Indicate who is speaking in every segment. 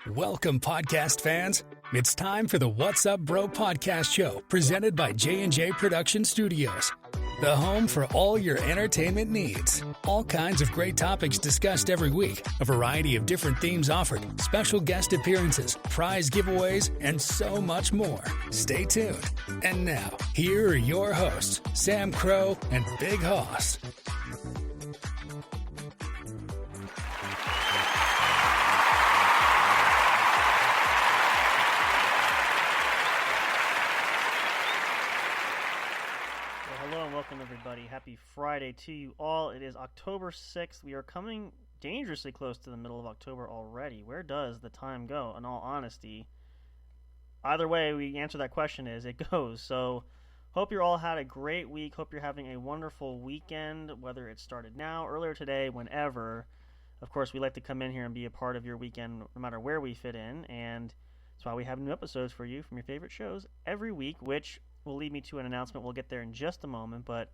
Speaker 1: Welcome, podcast fans. It's time for the What's Up Bro podcast show, presented by J&J Production Studios, the home for all your entertainment needs. All kinds of great topics discussed every week, a variety of different themes offered, special guest appearances, prize giveaways, and so much more. Stay tuned. And now, here are your hosts, Sam Crow and Big Hoss.
Speaker 2: Welcome everybody. Happy Friday to you all. It is October 6th. We are coming dangerously close to the middle of October already. Where does the time go? In all honesty, either way we answer that question is it goes. So hope you all had a great week. Hope you're having a wonderful weekend, whether it started now, earlier today, whenever. Of course, we like to come in here and be a part of your weekend no matter where we fit in, and that's why we have new episodes for you from your favorite shows every week, which will lead me to an announcement. We'll get there in just a moment, but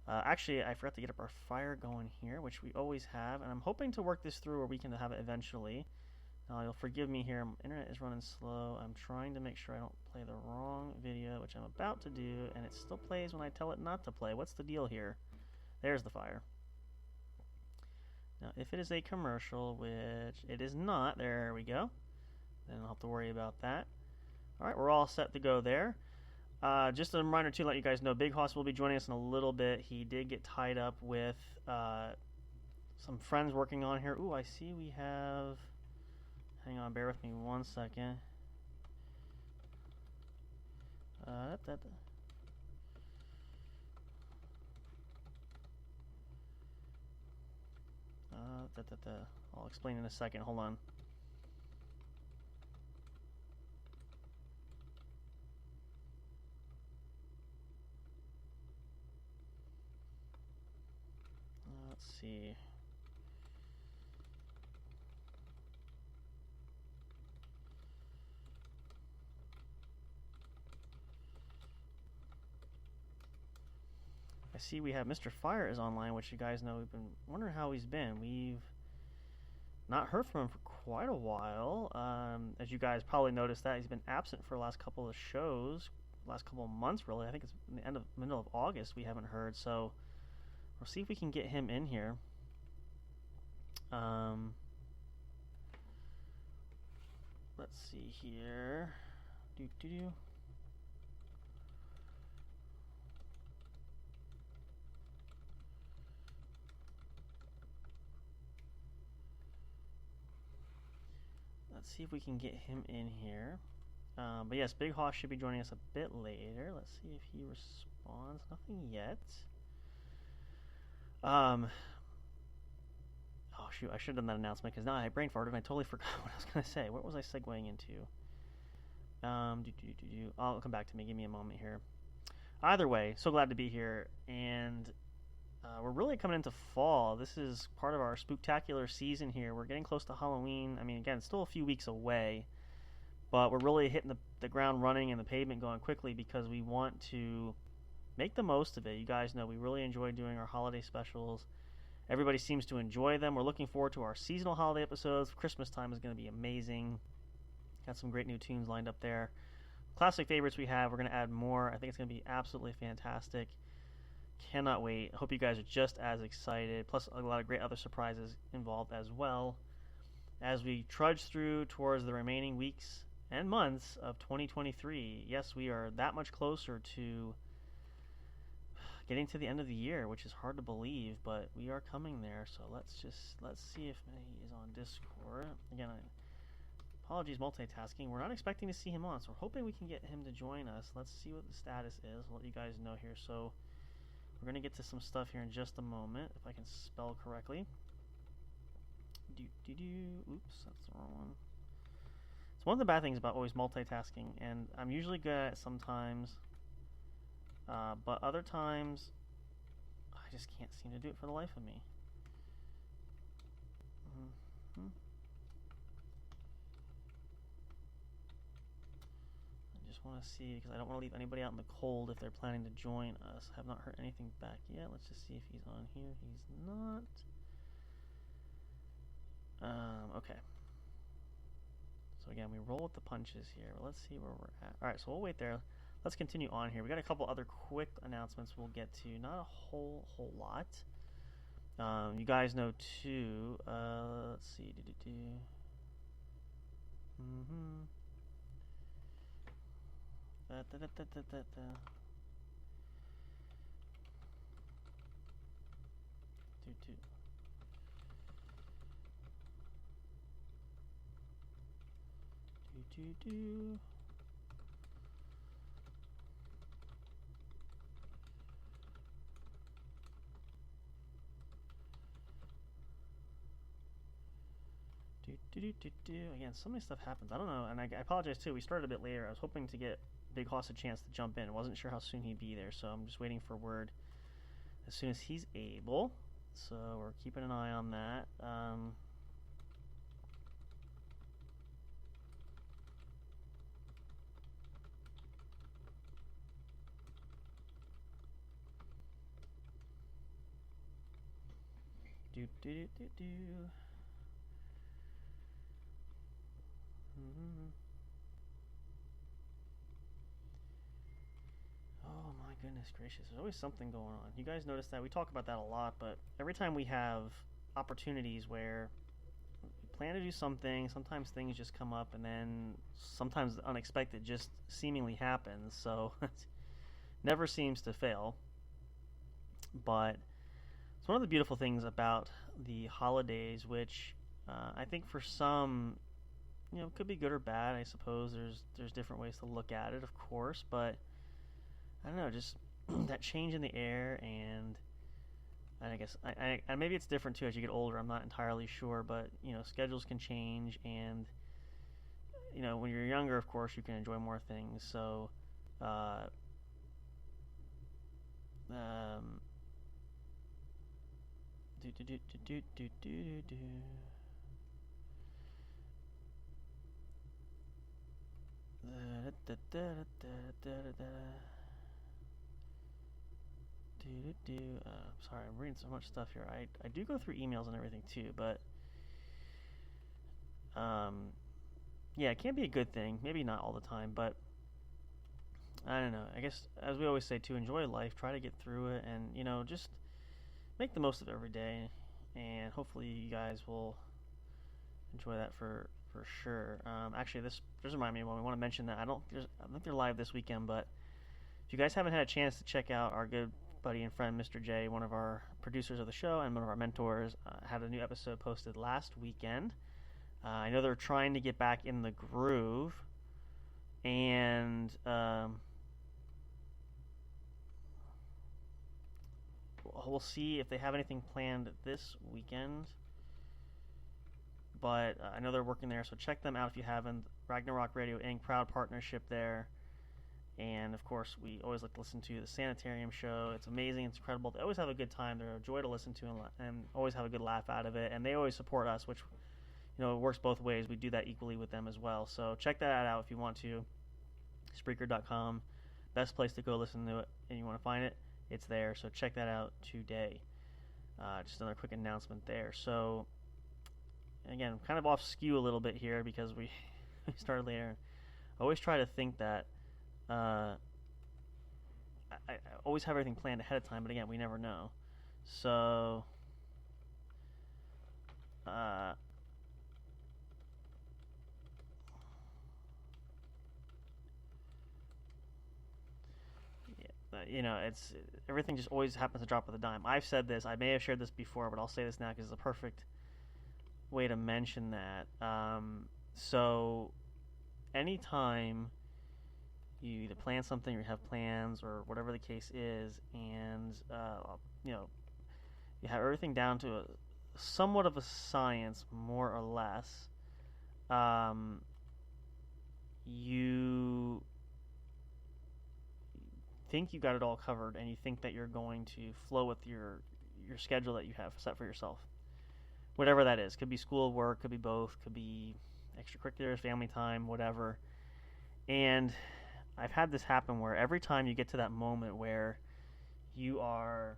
Speaker 2: actually I forgot to get up our fire going here, which we always have, and I'm hoping to work this through where we can have it eventually. Now, you'll forgive me here. Internet is running slow. I'm trying to make sure I don't play the wrong video, which I'm about to do, and it still plays when I tell it not to play. What's the deal here? There's the fire. Now, if it is a commercial, which it is not, there we go, then I'll have to worry about that. Alright, we're all set to go there. Just a reminder to let you guys know, Big Hoss will be joining us in a little bit. He did get tied up with some friends working on here. Ooh, I see we have... Hang on, bear with me one second. I'll explain in a second. Hold on. Let's see. I see we have Mr. Fire is online, which you guys know we've been wondering how he's been. We've not heard from him for quite a while. As you guys probably noticed that he's been absent for the last couple of shows, last couple of months really. I think it's the middle of August we haven't heard, so we'll see if we can get him in here. Let's see here. Let's see if we can get him in here. But yes, Big Hoss should be joining us a bit later. Let's see if he responds. Nothing yet. Oh shoot, I should have done that announcement because now I brain farted and I totally forgot what I was going to say. What was I segueing into? I'll come back to me. Give me a moment here. Either way, so glad to be here, and we're really coming into fall. This is part of our spook-tacular season here. We're getting close to Halloween. I mean, again, it's still a few weeks away, but we're really hitting the ground running and the pavement going quickly because we want to make the most of it. You guys know we really enjoy doing our holiday specials. Everybody seems to enjoy them. We're looking forward to our seasonal holiday episodes. Christmas time is going to be amazing. Got some great new tunes lined up there. Classic favorites we have. We're going to add more. I think it's going to be absolutely fantastic. Cannot wait. Hope you guys are just as excited. Plus a lot of great other surprises involved as well as we trudge through towards the remaining weeks and months of 2023. Yes, we are that much closer to getting to the end of the year, which is hard to believe, but we are coming there. So let's see if he is on Discord. Again, apologies multitasking. We're not expecting to see him on, so we're hoping we can get him to join us. Let's see what the status is. I'll let you guys know here. So we're going to get to some stuff here in just a moment, if I can spell correctly. Oops, that's the wrong one. It's one of the bad things about always multitasking, and I'm usually good at it sometimes, but other times I just can't seem to do it for the life of me. I just want to see, because I don't want to leave anybody out in the cold if they're planning to join us. I have not heard anything back yet. Let's just see if he's on here. He's not. Okay. So again, we roll with the punches here. But let's see where we're at. All right, so we'll wait there. Let's continue on here. We got a couple other quick announcements we'll get to. Not a whole lot. You guys know too. Let's see. Again, so many stuff happens. I don't know, and I apologize too. We started a bit later. I was hoping to get Big Hoss a chance to jump in. Wasn't sure how soon he'd be there, so I'm just waiting for word as soon as he's able. So we're keeping an eye on that. Oh my goodness gracious, there's always something going on. You guys notice that? We talk about that a lot, but every time we have opportunities where we plan to do something, sometimes things just come up, and then sometimes the unexpected just seemingly happens, so it never seems to fail. But it's one of the beautiful things about the holidays, which I think for some, could be good or bad. I suppose there's different ways to look at it, of course, but I don't know, just that change in the air, and I guess and maybe it's different too as you get older. I'm not entirely sure, but schedules can change, and when you're younger, of course, you can enjoy more things. So, sorry, I'm reading so much stuff here. I do go through emails and everything too, but yeah, it can be a good thing. Maybe not all the time, but I don't know. I guess as we always say, to enjoy life, try to get through it, and just make the most of every day. And hopefully, you guys will enjoy that for sure. Actually, this just reminded me when we want to mention that I think they're live this weekend, but if you guys haven't had a chance to check out our good buddy and friend Mr. J, one of our producers of the show and one of our mentors, had a new episode posted last weekend. I know they're trying to get back in the groove, and we'll see if they have anything planned this weekend. But I know they're working there, so check them out if you haven't. Ragnarok Radio Inc., proud partnership there. And, of course, we always like to listen to the Sanitarium show. It's amazing. It's incredible. They always have a good time. They're a joy to listen to and always have a good laugh out of it. And they always support us, which, it works both ways. We do that equally with them as well. So check that out if you want to. Spreaker.com. Best place to go listen to it. And you want to find it, it's there. So check that out today. Just another quick announcement there. So, again, I'm kind of off skew a little bit here because we started later. I always try to think that I always have everything planned ahead of time, but again, we never know. So, it's everything just always happens to drop with a dime. I've said this. I may have shared this before, but I'll say this now because it's a perfect way to mention that. So, anytime you either plan something or you have plans or whatever the case is, and you have everything down to somewhat of a science, more or less, you think you got it all covered, and you think that you're going to flow with your schedule that you have set for yourself, whatever that is. Could be school, work, could be both, could be extracurriculars, family time, whatever. And I've had this happen where every time you get to that moment where you are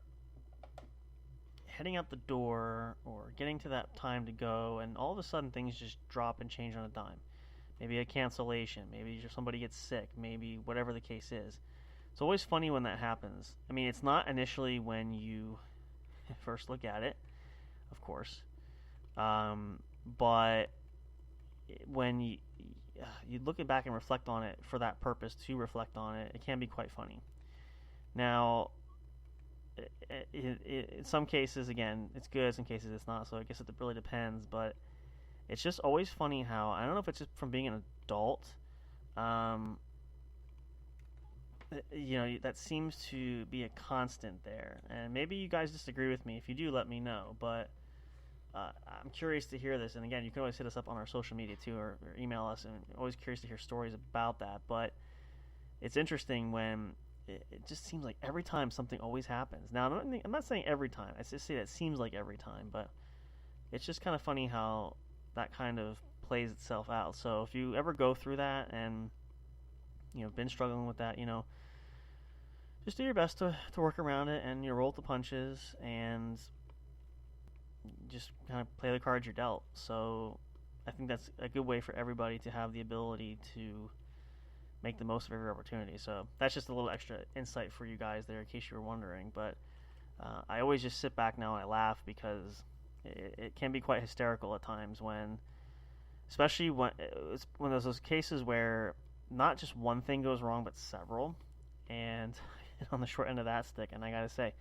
Speaker 2: heading out the door or getting to that time to go, and all of a sudden things just drop and change on a dime. maybe a cancellation, maybe somebody gets sick, maybe whatever the case is. It's always funny when that happens. I mean, it's not initially when you first look at it, of course, but when you look back and reflect on it for that purpose, to reflect on it, it can be quite funny. Now, in some cases, again, it's good. Some cases, it's not. So I guess it really depends. But it's just always funny how, I don't know if it's just from being an adult, that seems to be a constant there. And maybe you guys disagree with me. If you do, let me know. But I'm curious to hear this. And again, you can always hit us up on our social media too, or email us. And always curious to hear stories about that. But it's interesting when it just seems like every time something always happens. Now, I'm not saying every time. I just say that it seems like every time. But it's just kind of funny how that kind of plays itself out. So if you ever go through that and been struggling with that, just do your best to work around it, and roll with the punches and just kind of play the cards you're dealt. So I think that's a good way for everybody to have the ability to make the most of every opportunity. So that's just a little extra insight for you guys there in case you were wondering. But I always just sit back now and I laugh because it can be quite hysterical at times especially when there's those cases where not just one thing goes wrong but several, and on the short end of that stick. And I gotta say,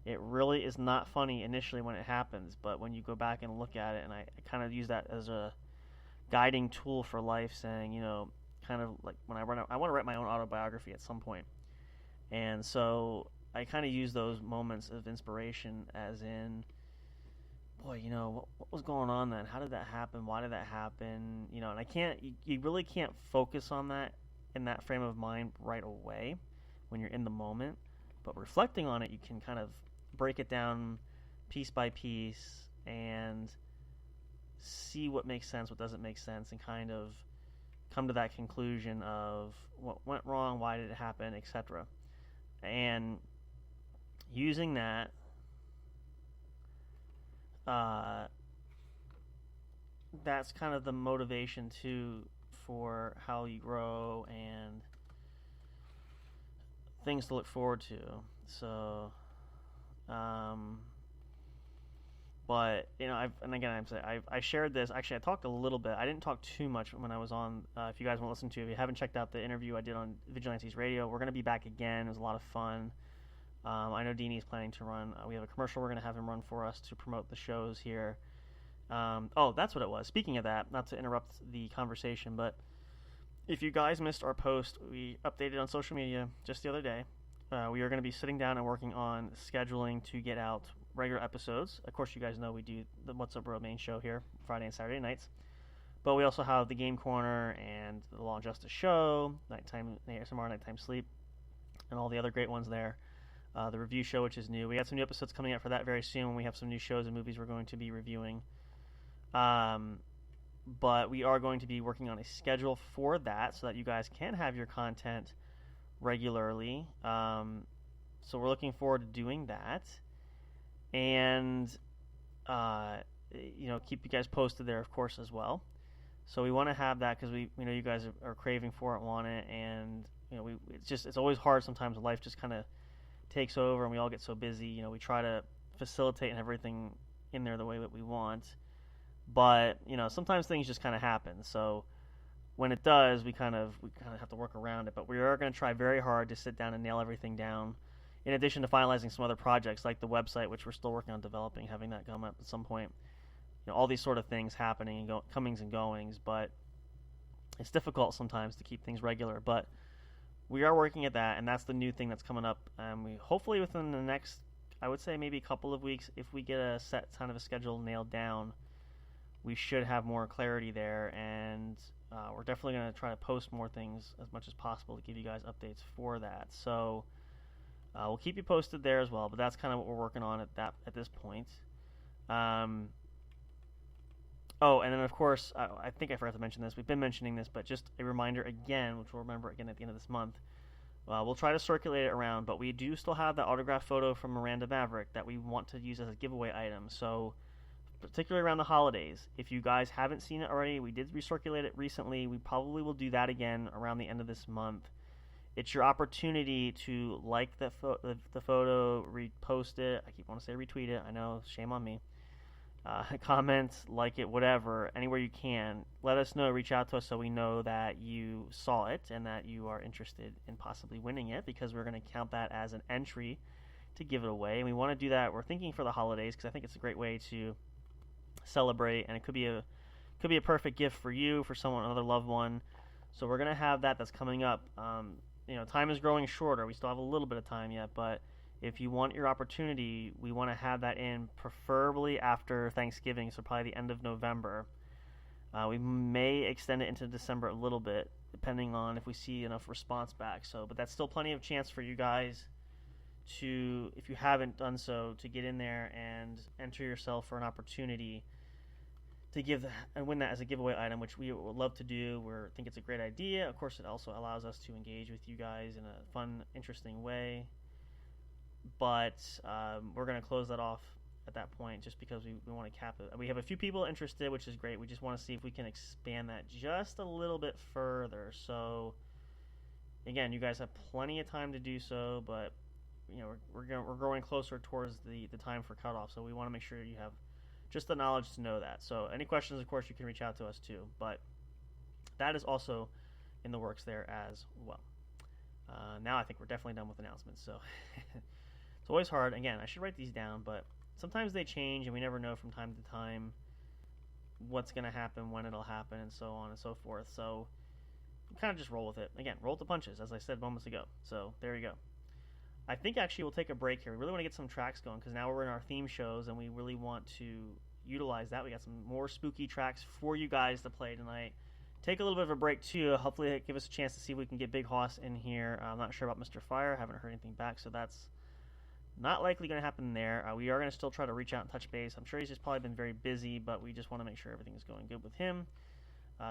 Speaker 2: it really is not funny initially when it happens, but when you go back and look at it, and I kind of use that as a guiding tool for life, saying, kind of like when I want to write my own autobiography at some point. And so I kind of use those moments of inspiration as in, boy, what was going on then? How did that happen? Why did that happen? And you really can't focus on that in that frame of mind right away when you're in the moment. But reflecting on it, you can kind of break it down piece by piece and see what makes sense, what doesn't make sense, and kind of come to that conclusion of what went wrong, why did it happen, etc. And using that, that's kind of the motivation too for how you grow and things to look forward to. So, but I shared this. Actually, I talked a little bit. I didn't talk too much when I was on. If you guys want to listen to it, if you haven't checked out the interview I did on Vigilantes Radio, we're going to be back again. It was a lot of fun. I know Deanie's planning to run. We have a commercial we're going to have him run for us to promote the shows here. That's what it was. Speaking of that, not to interrupt the conversation, but if you guys missed our post, we updated on social media just the other day. We are going to be sitting down and working on scheduling to get out regular episodes. Of course, you guys know we do the What's Up Bro main show here Friday and Saturday nights. But we also have the Game Corner and the Law and Justice Show, Nighttime ASMR, Nighttime Sleep, and all the other great ones there. The review show, which is new. We got some new episodes coming out for that very soon when we have some new shows and movies we're going to be reviewing. But we are going to be working on a schedule for that so that you guys can have your content regularly. So we're looking forward to doing that. And, keep you guys posted there, of course, as well. So we want to have that because we know you guys are craving for it, want it, and, it's always hard sometimes. Life just kind of takes over and we all get so busy. We try to facilitate and everything in there the way that we want. But, sometimes things just kind of happen. So when it does, we kind of have to work around it. But we are going to try very hard to sit down and nail everything down, in addition to finalizing some other projects like the website, which we're still working on developing, having that come up at some point. All these sort of things happening, comings and goings. But it's difficult sometimes to keep things regular. But we are working at that, and that's the new thing that's coming up. We hopefully within the next, I would say maybe a couple of weeks, if we get a set kind of a schedule nailed down, we should have more clarity there, and we're definitely going to try to post more things as much as possible to give you guys updates for that. So we'll keep you posted there as well, but that's kind of what we're working on at this point. And then of course, I think I forgot to mention this. We've been mentioning this, but just a reminder again, which we'll remember again at the end of this month. We'll try to circulate it around, but we do still have the autograph photo from Miranda Maverick that we want to use as a giveaway item. So particularly around the holidays. If you guys haven't seen it already, we did recirculate it recently. We probably will do that again around the end of this month. It's your opportunity to like the photo, repost it. I keep wanting to say retweet it. I know, shame on me. Comment, like it, whatever, anywhere you can. Let us know, reach out to us so we know that you saw it and that you are interested in possibly winning it, because we're going to count that as an entry to give it away. And we want to do that, we're thinking for the holidays, because I think it's a great way to celebrate, and it could be a perfect gift for you, for someone, another loved one. So we're going to have that's coming up. Time is growing shorter. We still have a little bit of time yet, but if you want your opportunity, we want to have that in preferably after Thanksgiving, so probably the end of November. We may extend it into December a little bit, depending on if we see enough response back. But that's still plenty of chance for you guys to, if you haven't done so, to get in there and enter yourself for an opportunity to give and win that as a giveaway item, which we would love to do. We think it's a great idea. Of course, it also allows us to engage with you guys in a fun, interesting way. But we're going to close that off at that point, just because we want to cap it. We have a few people interested, which is great. We just want to see if we can expand that just a little bit further. So again, you guys have plenty of time to do so, but we're growing closer towards the time for cutoff, so we want to make sure you have just the knowledge to know that. So any questions, of course, you can reach out to us too, but that is also in the works there as well. Now I think we're definitely done with announcements, so it's always hard. Again, I should write these down, but sometimes they change, and we never know from time to time what's going to happen, when it'll happen, and so on and so forth. So kind of just roll with it. Again, roll with the punches, as I said moments ago. So there you go. I think actually we'll take a break here. We really want to get some tracks going, because now we're in our theme shows, and we really want to utilize that. We got some more spooky tracks for you guys to play tonight. Take a little bit of a break too. Hopefully give us a chance to see if we can get Big Hoss in here. I'm not sure about Mr. Fire. Haven't heard anything back, so that's not likely going to happen there. We are going to still try to reach out and touch base. I'm sure he's just probably been very busy, but we just want to make sure everything is going good with him.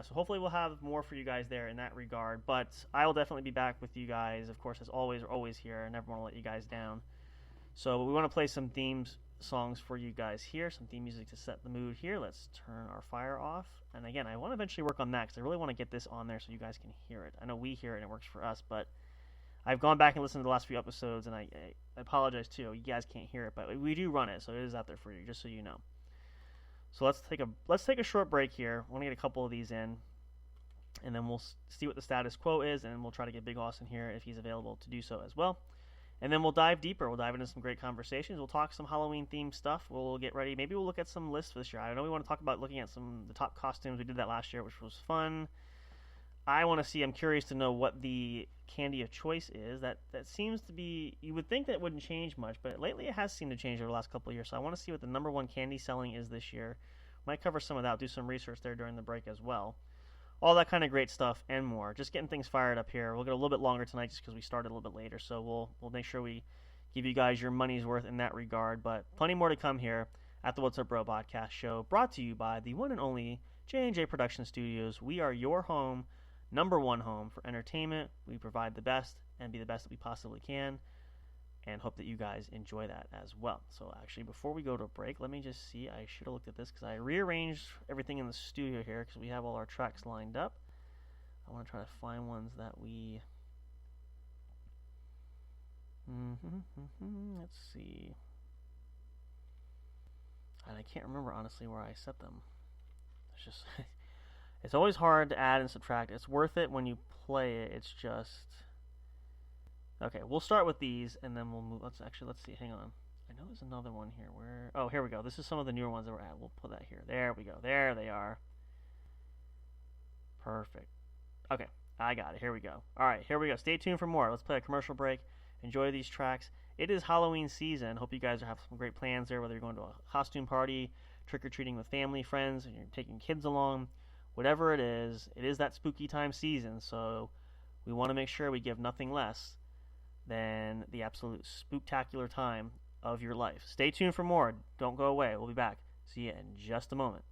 Speaker 2: So hopefully we'll have more for you guys there in that regard. But I will definitely be back with you guys, of course, as always. We're always here. I never want to let you guys down. So we want to play some theme songs for you guys here, some theme music to set the mood here. Let's turn our fire off. And again, I want to eventually work on that, because I really want to get this on there so you guys can hear it. I know we hear it and it works for us, but I've gone back and listened to the last few episodes, and I apologize too. You guys can't hear it, but we do run it, so it is out there for you, just so you know. So let's take a short break here. I want to get a couple of these in, and then we'll see what the status quo is, and we'll try to get Big Hoss in here if he's available to do so as well. And then we'll dive deeper. We'll dive into some great conversations. We'll talk some Halloween-themed stuff. We'll get ready. Maybe we'll look at some lists for this year. I know we want to talk about looking at the top costumes. We did that last year, which was fun. I'm curious to know what the candy of choice is. That seems to be, you would think that it wouldn't change much, but lately it has seemed to change over the last couple of years. So I want to see what the number one candy selling is this year. Might cover some of that. Do some research there during the break as well. All that kind of great stuff and more. Just getting things fired up here. We'll get a little bit longer tonight just because we started a little bit later. So we'll make sure we give you guys your money's worth in that regard. But plenty more to come here at the What's Up Bro podcast show, brought to you by the one and only J&J Production Studios. We are your home, number one home for entertainment. We provide the best and be the best that we possibly can, and hope that you guys enjoy that as well. So actually, before we go to a break, let me just see. I should have looked at this, because I rearranged everything in the studio here, because we have all our tracks lined up. I want to try to find ones that we... Let's see. And I can't remember, honestly, where I set them. It's just... It's always hard to add and subtract. It's worth it when you play it. It's just... Okay, we'll start with these, and then we'll move. Let's see. Hang on. I know there's another one here. Oh, here we go. This is some of the newer ones that we're at. We'll put that here. There we go. There they are. Perfect. Okay, I got it. Here we go. All right, here we go. Stay tuned for more. Let's play a commercial break. Enjoy these tracks. It is Halloween season. Hope you guys have some great plans there, whether you're going to a costume party, trick-or-treating with family, friends, and you're taking kids along. Whatever it is that spooky time season, so we want to make sure we give nothing less than the absolute spook-tacular time of your life. Stay tuned for more. Don't go away. We'll be back. See you in just a moment.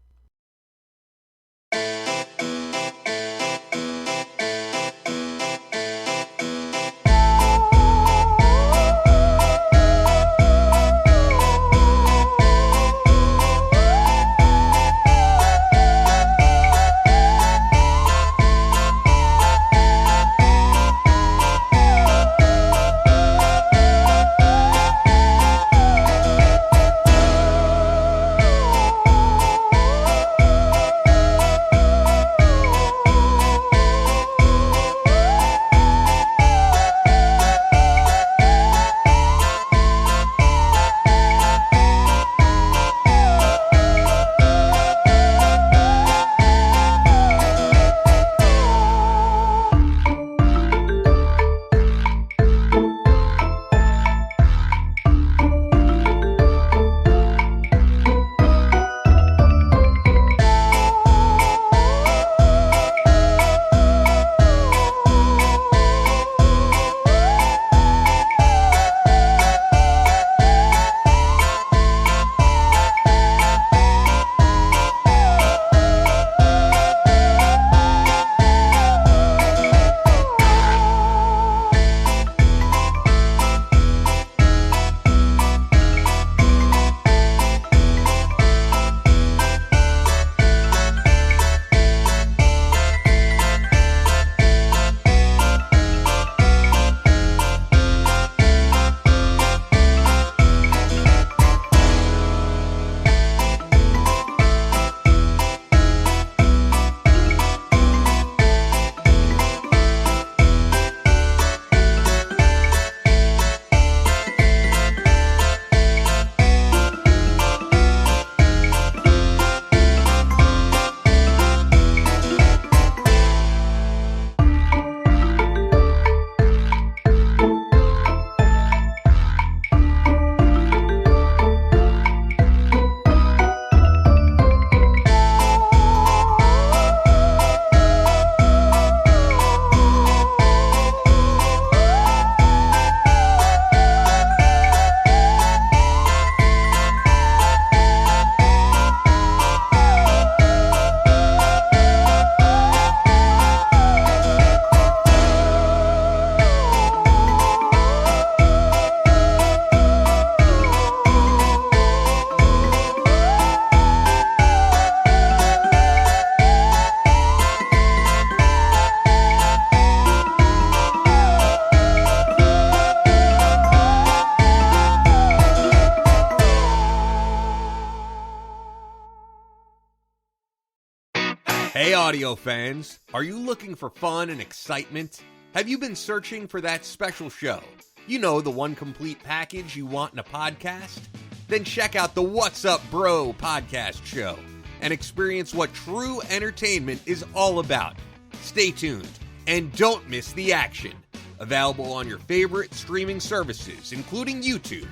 Speaker 3: Hey audio fans, are you looking for fun and excitement? Have you been searching for that special show? You know, the one complete package you want in a podcast? Then check out the What's Up Bro podcast show and experience what true entertainment is all about. Stay tuned and don't miss the action. Available on your favorite streaming services, including YouTube.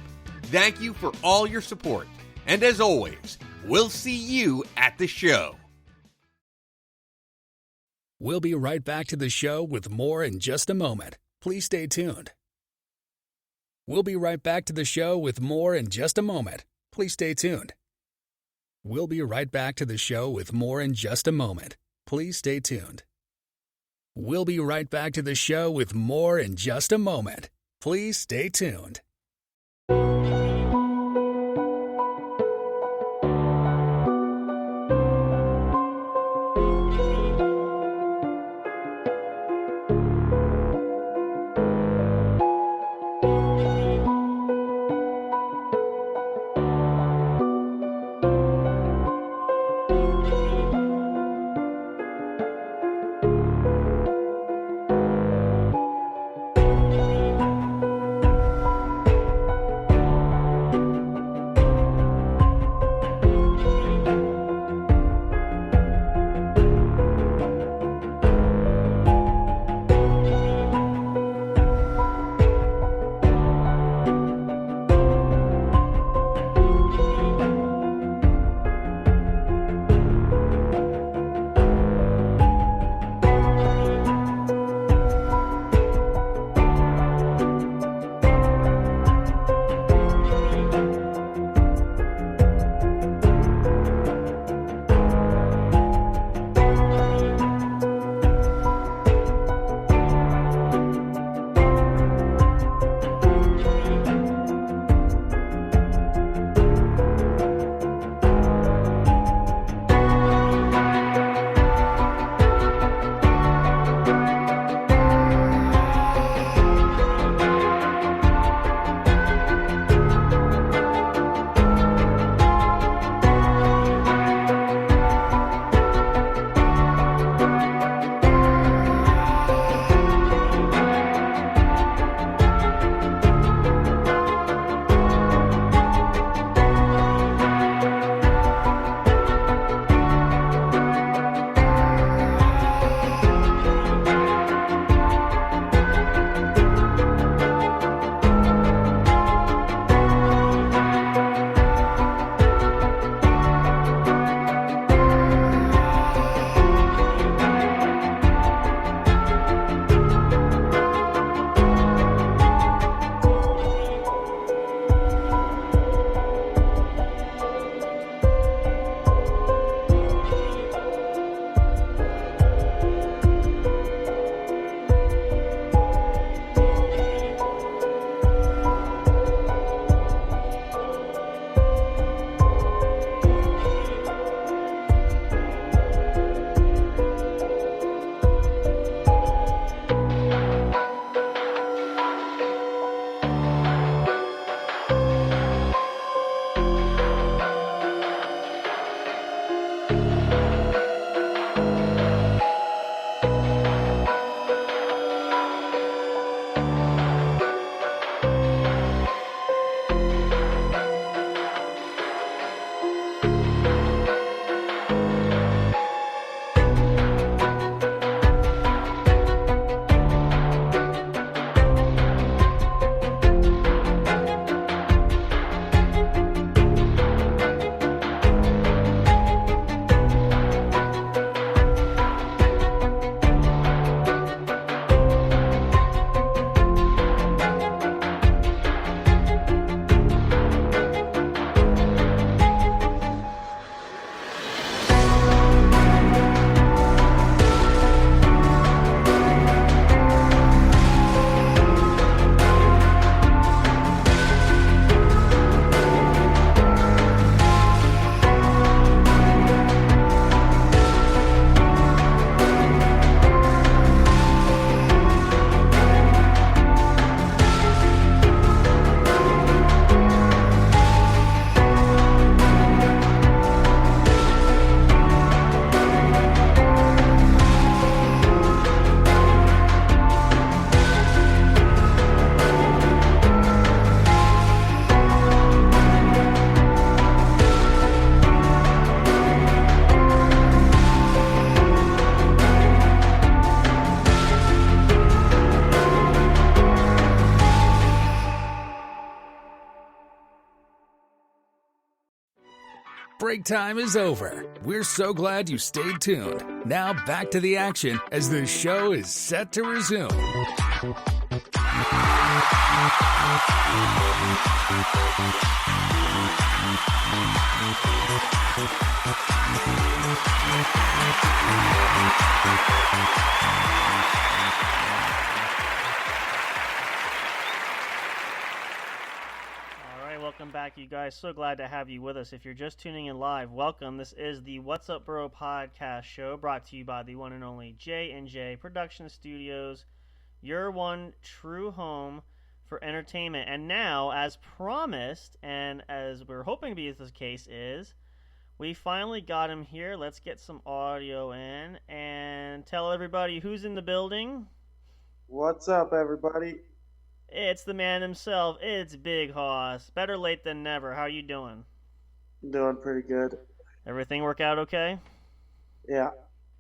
Speaker 3: Thank you for all your support. And as always, we'll see you at the show.
Speaker 1: We'll be right back to the show with more in just a moment. Please stay tuned. We'll be right back to the show with more in just a moment. Please stay tuned. We'll be right back to the show with more in just a moment. Please stay tuned. We'll be right back to the show with more in just a moment. Please stay tuned. break time is over. We're so glad you stayed tuned. Now back to the action as the show is set to resume.
Speaker 2: Welcome back, you guys. So glad to have you with us. If you're just tuning in live, welcome. This is the What's Up Bro podcast show, brought to you by the one and only J&J Production Studios, your one true home for entertainment. And now, as promised, and as we're hoping to be the case is, we finally got him here. Let's get some audio in and tell everybody who's in the building.
Speaker 4: What's up, everybody?
Speaker 2: It's the man himself. It's Big Hoss. Better late than never. How you doing?
Speaker 4: Doing pretty good.
Speaker 2: Everything work out okay?
Speaker 4: Yeah.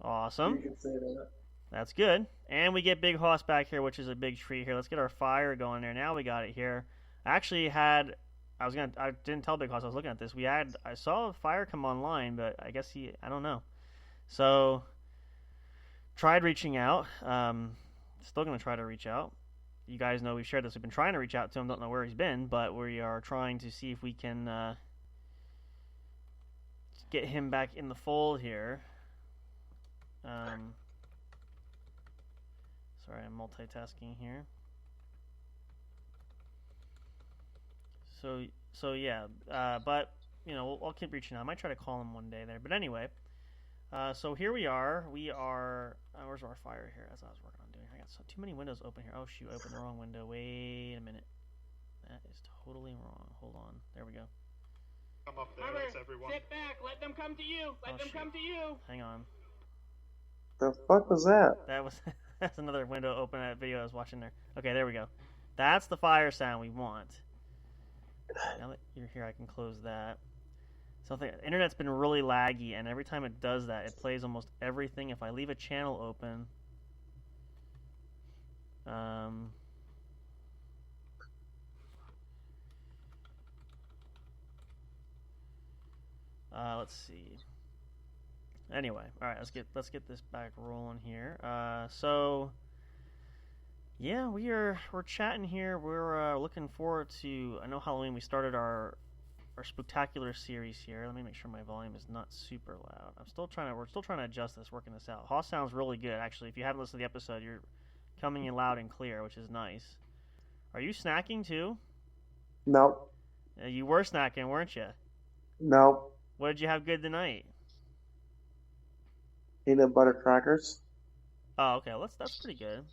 Speaker 2: Awesome.
Speaker 4: You can say that.
Speaker 2: That's good. And we get Big Hoss back here, which is a big treat here. Let's get our fire going there. Now we got it here. I didn't tell Big Hoss I was looking at this. I saw a fire come online, but I guess I don't know. So, tried reaching out. Still going to try to reach out. You guys know we've shared this. We've been trying to reach out to him. Don't know where he's been, but we are trying to see if we can get him back in the fold here. Sorry, I'm multitasking here. So yeah, but you know, I'll keep reaching out. I might try to call him one day there. But anyway, so here we are. Where's our fire here? As I was working on doing, I got too many windows open here. Oh shoot, I opened the wrong window. Wait a minute. That is totally wrong. Hold on. There we go.
Speaker 5: Come up there, that's everyone. Sit back, let them come to you. Let them come to you.
Speaker 2: Hang on.
Speaker 4: The fuck was that?
Speaker 2: That's another window open at video I was watching there. Okay, there we go. That's the fire sound we want. Now that you're here, I can close that. The internet's been really laggy, and every time it does that, it plays almost everything. If I leave a channel open, let's see. Anyway, all right, let's get this back rolling here. So yeah, we're chatting here. We're looking forward to. I know Halloween. We started our spook-tacular series here. Let me make sure my volume is not super loud. We're still trying to adjust this, working this out. Hoss sounds really good, actually. If you haven't listened to the episode, you're coming in loud and clear, which is nice. Are you snacking too?
Speaker 4: Nope.
Speaker 2: You were snacking, weren't you?
Speaker 4: Nope.
Speaker 2: What did you have good tonight?
Speaker 4: Peanut butter crackers.
Speaker 2: Oh, okay. That's pretty good.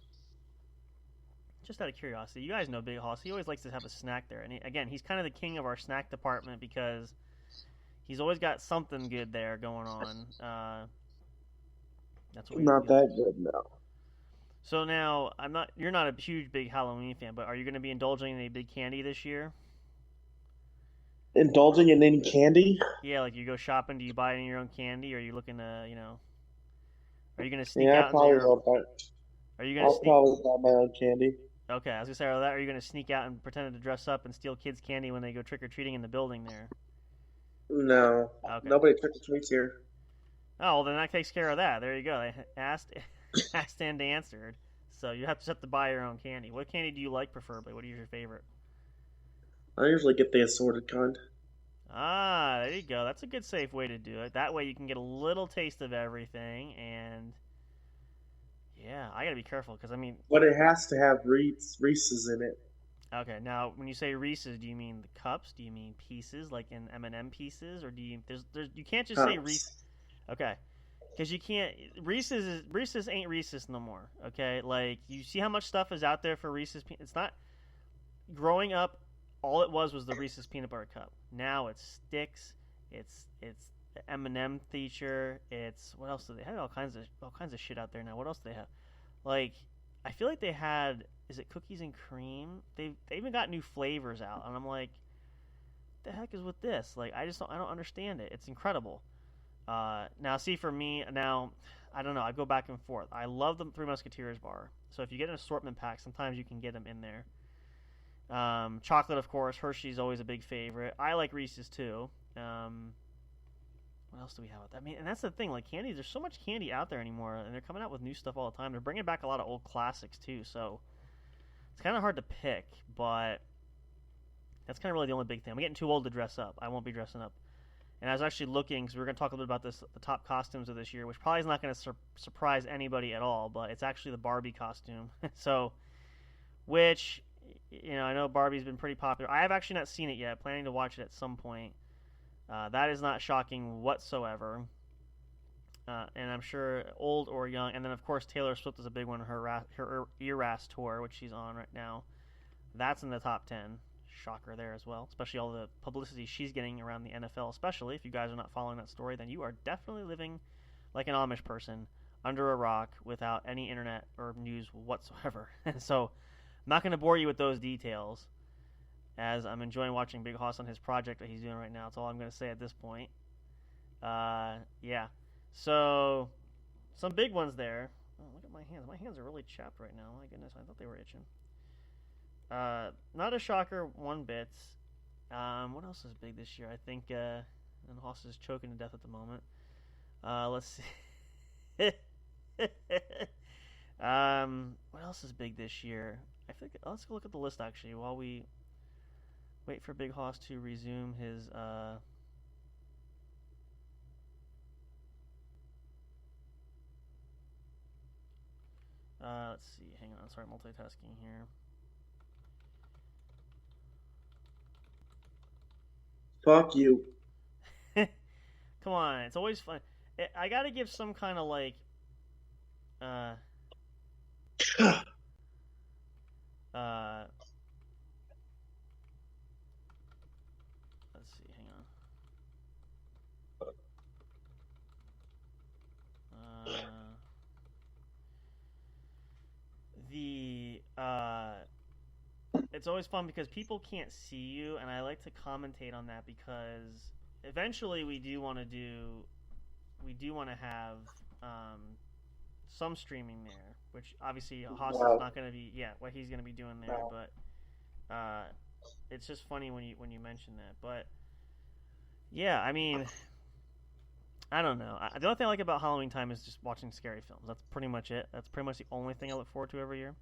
Speaker 2: Just out of curiosity, you guys know Big Hoss. He always likes to have a snack there. And he's kind of the king of our snack department because he's always got something good there going on. That's what
Speaker 4: Not that good, no.
Speaker 2: So now, you're not a huge, big Halloween fan, but are you going to be indulging in any big candy this year?
Speaker 4: Indulging in any candy?
Speaker 2: Yeah, like you go shopping, do you buy any of your own candy, or are you looking to, are you going to sneak
Speaker 4: Yeah,
Speaker 2: out into your... Are you going to
Speaker 4: I'll probably buy my own candy.
Speaker 2: Okay, I was going to say, are you going to sneak out and pretend to dress up and steal kids' candy when they go trick-or-treating in the building there?
Speaker 4: No.
Speaker 2: Okay.
Speaker 4: Nobody trick-or-treats here.
Speaker 2: Oh, well, then that takes care of that. There you go. They asked and answered. So you have to buy your own candy. What candy do you like preferably? What is your favorite?
Speaker 4: I usually get the assorted kind.
Speaker 2: Ah, there you go. That's a good, safe way to do it. That way you can get a little taste of everything, and yeah, I gotta be careful because
Speaker 4: But it has to have Reese's in it.
Speaker 2: Okay, now when you say Reese's, do you mean the cups? Do you mean pieces, like in M&M pieces, or do you? You can't just say Reese's. Okay, because you can't. Reese's ain't Reese's no more. Okay, like you see how much stuff is out there for Reese's. It's not. Growing up, all it was the Reese's peanut butter cup. Now it's sticks. It's the M&M feature. It's what else do they have? All kinds of shit out there now. What else do they have? Like I feel like they had. Is it cookies and cream? They even got new flavors out, and I'm like, what the heck is with this? Like I don't understand it. It's incredible. Now see for me now, I don't know. I go back and forth. I love the Three Musketeers bar. So if you get an assortment pack, sometimes you can get them in there. Chocolate, of course. Hershey's always a big favorite. I like Reese's too. What else do we have? I mean, and that's the thing. Like candy, there's so much candy out there anymore, and they're coming out with new stuff all the time. They're bringing back a lot of old classics too, so it's kind of hard to pick. But that's kind of really the only big thing. I'm getting too old to dress up. I won't be dressing up. And I was actually looking, because we're going to talk a little bit about this, the top costumes of this year, which probably is not going to surprise anybody at all, but it's actually the Barbie costume. So, which, I know Barbie's been pretty popular. I have actually not seen it yet. Planning to watch it at some point. That is not shocking whatsoever. And I'm sure old or young. And then, of course, Taylor Swift is a big one in her Eras tour, which she's on right now. That's in the top 10. Shocker there as well, especially all the publicity she's getting around the NFL. Especially if you guys are not following that story, then you are definitely living like an Amish person under a rock without any internet or news whatsoever. And so I'm not going to bore you with those details, as I'm enjoying watching Big Hoss on his project that he's doing right now. That's all I'm going to say at this point. Yeah. So some big ones there. Oh, look at my hands. My hands are really chapped right now. My goodness, I thought they were itching. Not a shocker one bit. What else is big this year? I think, and Hoss is choking to death at the moment. Let's see. What else is big this year? I think let's go look at the list actually while we wait for Big Hoss to resume his. Let's see. Hang on. Sorry, multitasking here.
Speaker 4: Fuck you.
Speaker 2: Come on, it's always fun. I gotta give some kind of like, let's see, hang on. It's always fun because people can't see you, and I like to commentate on that because eventually we do want to have some streaming there, which obviously Haas is not going to be what he's going to be doing there, but it's just funny when you mention that. But yeah, I mean, I don't know. The only thing I like about Halloween time is just watching scary films. That's pretty much it. That's pretty much the only thing I look forward to every year.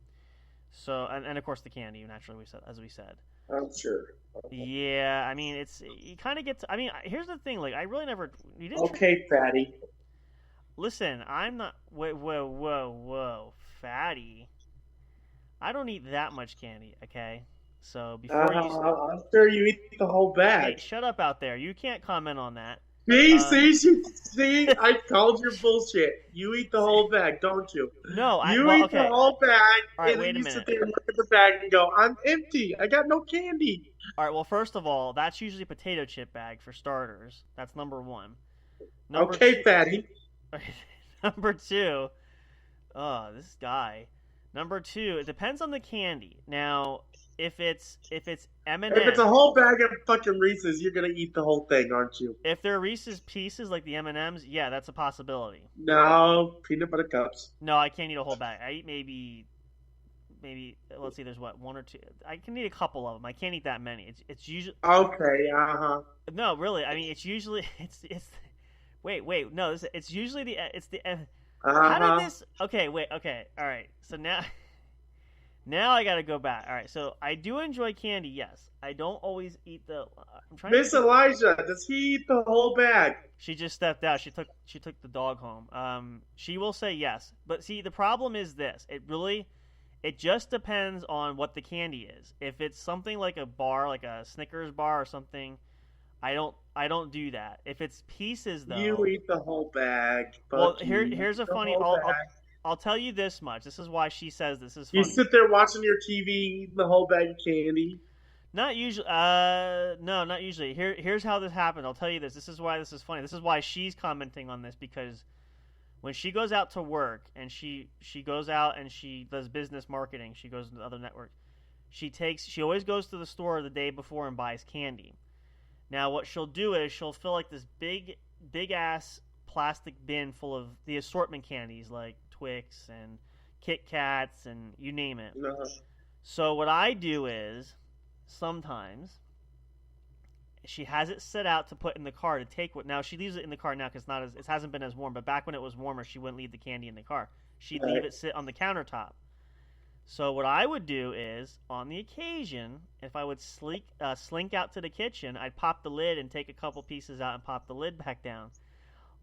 Speaker 2: So, and of course the candy, naturally, as we said.
Speaker 4: I'm sure.
Speaker 2: Yeah, I mean, you kind of get to, I mean, here's the thing, like, I really never, you didn't.
Speaker 4: Okay, fatty.
Speaker 2: Listen, I'm not, whoa, fatty. I don't eat that much candy, okay? So, before
Speaker 4: I'm sure you eat the whole bag.
Speaker 2: Hey, shut up out there. You can't comment on that.
Speaker 4: See, I called your bullshit. You eat the whole bag, don't you?
Speaker 2: No,
Speaker 4: you eat the whole bag,
Speaker 2: right,
Speaker 4: and then you sit there and look at the bag and go, I'm empty. I got no candy.
Speaker 2: All right, well, first of all, that's usually a potato chip bag for starters. That's number one.
Speaker 4: Fatty.
Speaker 2: Number two, this guy. Number two, it depends on the candy. Now, if it's M&M's,
Speaker 4: if it's a whole bag of fucking Reese's, you're gonna eat the whole thing, aren't you?
Speaker 2: If they're Reese's Pieces like the M&M's, yeah, that's a possibility.
Speaker 4: No, peanut butter cups.
Speaker 2: No, I can't eat a whole bag. I eat maybe. Let's see. There's one or two. I can eat a couple of them. I can't eat that many. It's usually
Speaker 4: okay.
Speaker 2: No, really. I mean, it's usually it's. Wait. No, it's usually the. How did this? Okay, wait. Okay, all right. So now I gotta go back. All right. So I do enjoy candy. Yes, I don't always eat the. I'm trying.
Speaker 4: Miss Elijah, does he eat the whole bag?
Speaker 2: She just stepped out. She took the dog home. She will say yes, but see, the problem is this. It just depends on what the candy is. If it's something like a bar, like a Snickers bar or something, I don't do that. If it's Pieces, though,
Speaker 4: you eat the whole bag.
Speaker 2: Well, here's a funny. I'll tell you this much. This is why she says this is funny.
Speaker 4: You sit there watching your TV, eating the whole bag of candy.
Speaker 2: Not usually. No, not usually. Here's how this happened. I'll tell you this. This is why this is funny. This is why she's commenting on this, because when she goes out to work and she goes out and she does business marketing, she goes to other networks. She always goes to the store the day before and buys candy. Now, what she'll do is she'll fill like this big ass plastic bin full of the assortment candies like Twix and Kit Kats and you name it.
Speaker 4: Uh-huh.
Speaker 2: So what I do is sometimes, she has it set out to put in the car to take what. Now she leaves it in the car now because it hasn't been as warm. But back when it was warmer, she wouldn't leave the candy in the car. She'd leave it sit on the countertop. So what I would do is, on the occasion, if I would slink out to the kitchen, I'd pop the lid and take a couple pieces out and pop the lid back down.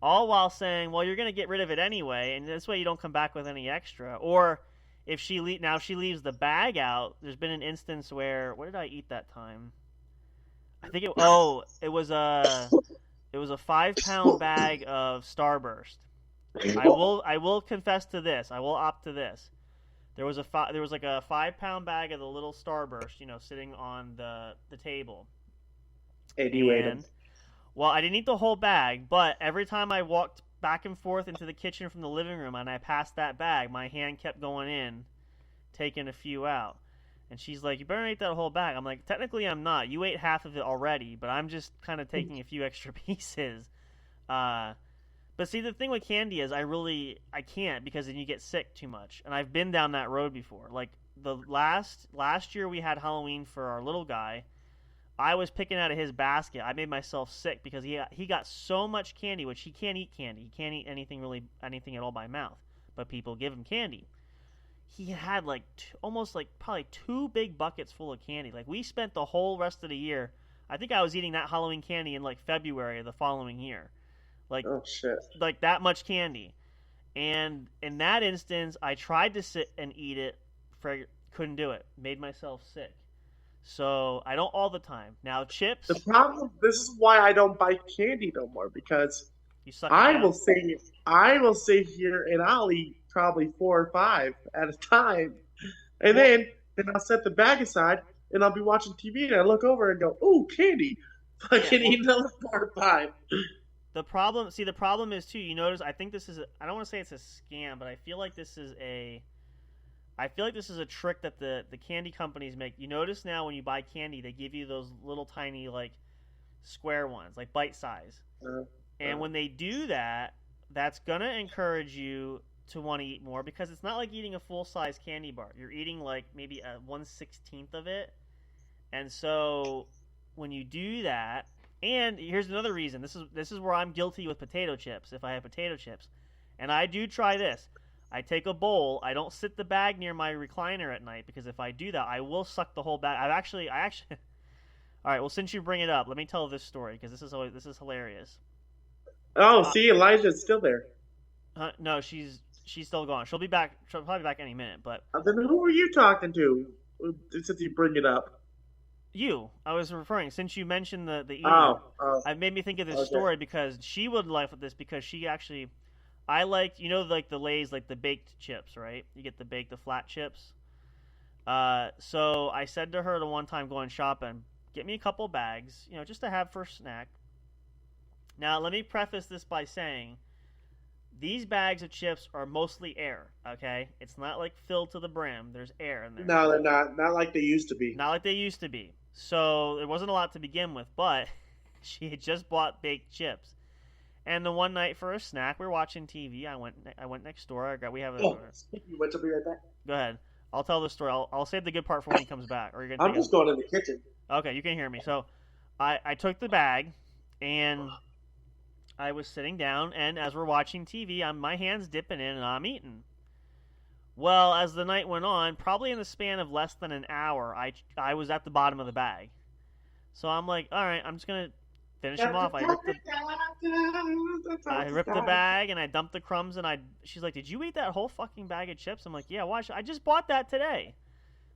Speaker 2: All while saying, well, you're going to get rid of it anyway, and this way you don't come back with any extra. Or if she leaves the bag out, there's been an instance where, what did I eat that time? I think it was a 5-pound bag of Starburst. I will confess to this. I will opt to this. There was like a 5-pound bag of the little Starburst, sitting on the table.
Speaker 4: And you ate them.
Speaker 2: Well, I didn't eat the whole bag, but every time I walked back and forth into the kitchen from the living room and I passed that bag, my hand kept going in, taking a few out. And she's like, you better not eat that whole bag. I'm like, technically I'm not. You ate half of it already, but I'm just kind of taking a few extra pieces. But see, the thing with candy is I can't, because then you get sick too much. And I've been down that road before. Like the last year we had Halloween for our little guy, I was picking out of his basket. I made myself sick because he got so much candy, which he can't eat candy. He can't eat anything at all by mouth. But people give him candy. He had almost probably 2 big buckets full of candy. Like we spent the whole rest of the year. I think I was eating that Halloween candy in February of the following year.
Speaker 4: Oh shit!
Speaker 2: Like that much candy. And in that instance, I tried to sit and eat it, couldn't do it. Made myself sick. So I don't all the time. Now chips.
Speaker 4: The problem. This is why I don't buy candy no more, because I will sit here and I'll eat probably 4 or 5 at a time, and then I'll set the bag aside and I'll be watching TV and I look over and go, "Ooh, candy!" Fucking eat another 4 or 5.
Speaker 2: The problem is too. You notice? I think this is. I don't want to say it's a scam, but I feel like this is a trick that the candy companies make. You notice now when you buy candy, they give you those little tiny square ones, like bite size. And when they do that, that's gonna encourage you to want to eat more, because it's not like eating a full size candy bar. You're eating maybe a 1/16 of it, and so when you do that. And here's another reason. This is where I'm guilty with potato chips, if I have potato chips. And I do try this. I take a bowl. I don't sit the bag near my recliner at night, because if I do that, I will suck the whole bag. I actually All right, well, since you bring it up, let me tell this story, because this is hilarious.
Speaker 4: Oh, see, Elijah's still there.
Speaker 2: No, she's still gone. She'll be back. She'll probably be back any minute, but
Speaker 4: Then who are you talking to since you bring it up?
Speaker 2: You. I was referring, since you mentioned the eating.
Speaker 4: Oh.
Speaker 2: It made me think of this story, because she would laugh at this, because she actually, I like, the Lay's, the baked chips, right? You get the flat chips. So I said to her the one time going shopping, get me a couple bags, just to have for a snack. Now, let me preface this by saying, these bags of chips are mostly air, okay? It's not filled to the brim. There's air in there.
Speaker 4: No, they're not. Not like they used to be.
Speaker 2: Not like they used to be. So there wasn't a lot to begin with, but she had just bought baked chips. And the one night for a snack, we were watching TV. I went next door.
Speaker 4: You went to be right back.
Speaker 2: Go ahead. I'll tell the story. I'll save the good part for when he comes back. Or you're gonna.
Speaker 4: I'm just going in the kitchen.
Speaker 2: Okay, you can hear me. So, I took the bag, and I was sitting down, and as we're watching TV, my hand's dipping in, and I'm eating. Well, as the night went on, probably in the span of less than an hour, I was at the bottom of the bag. So I'm like, all right, I'm just going to finish them off. I ripped the bag, and I dumped the crumbs, and she's like, did you eat that whole fucking bag of chips? I'm like, yeah, why? I just bought that today.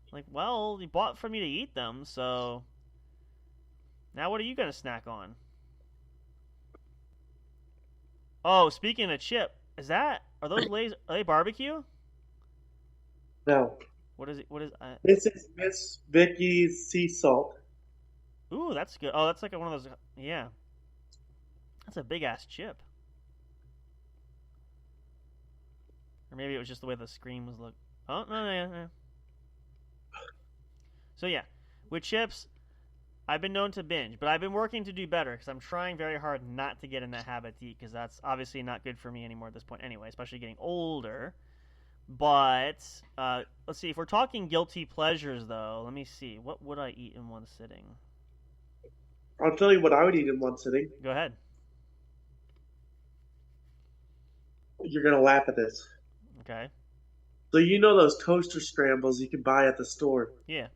Speaker 2: I'm like, well, you bought for me to eat them, so now what are you going to snack on? Oh, speaking of chip, are those Lay's, are they barbecue?
Speaker 4: No.
Speaker 2: What is it?
Speaker 4: This is Miss Vicky's sea salt.
Speaker 2: Ooh, that's good. Oh, that's one of those. Yeah. That's a big ass chip. Or maybe it was just the way the screen was look. Oh, no. So yeah, with chips, I've been known to binge, but I've been working to do better, because I'm trying very hard not to get in that habit to eat, because that's obviously not good for me anymore at this point anyway, especially getting older. But let's see, if we're talking guilty pleasures, though, let me see. What would I eat in one sitting?
Speaker 4: I'll tell you what I would eat in one sitting.
Speaker 2: Go ahead.
Speaker 4: You're gonna laugh at this.
Speaker 2: Okay.
Speaker 4: So you know those toaster scrambles you can buy at the store?
Speaker 2: Yeah.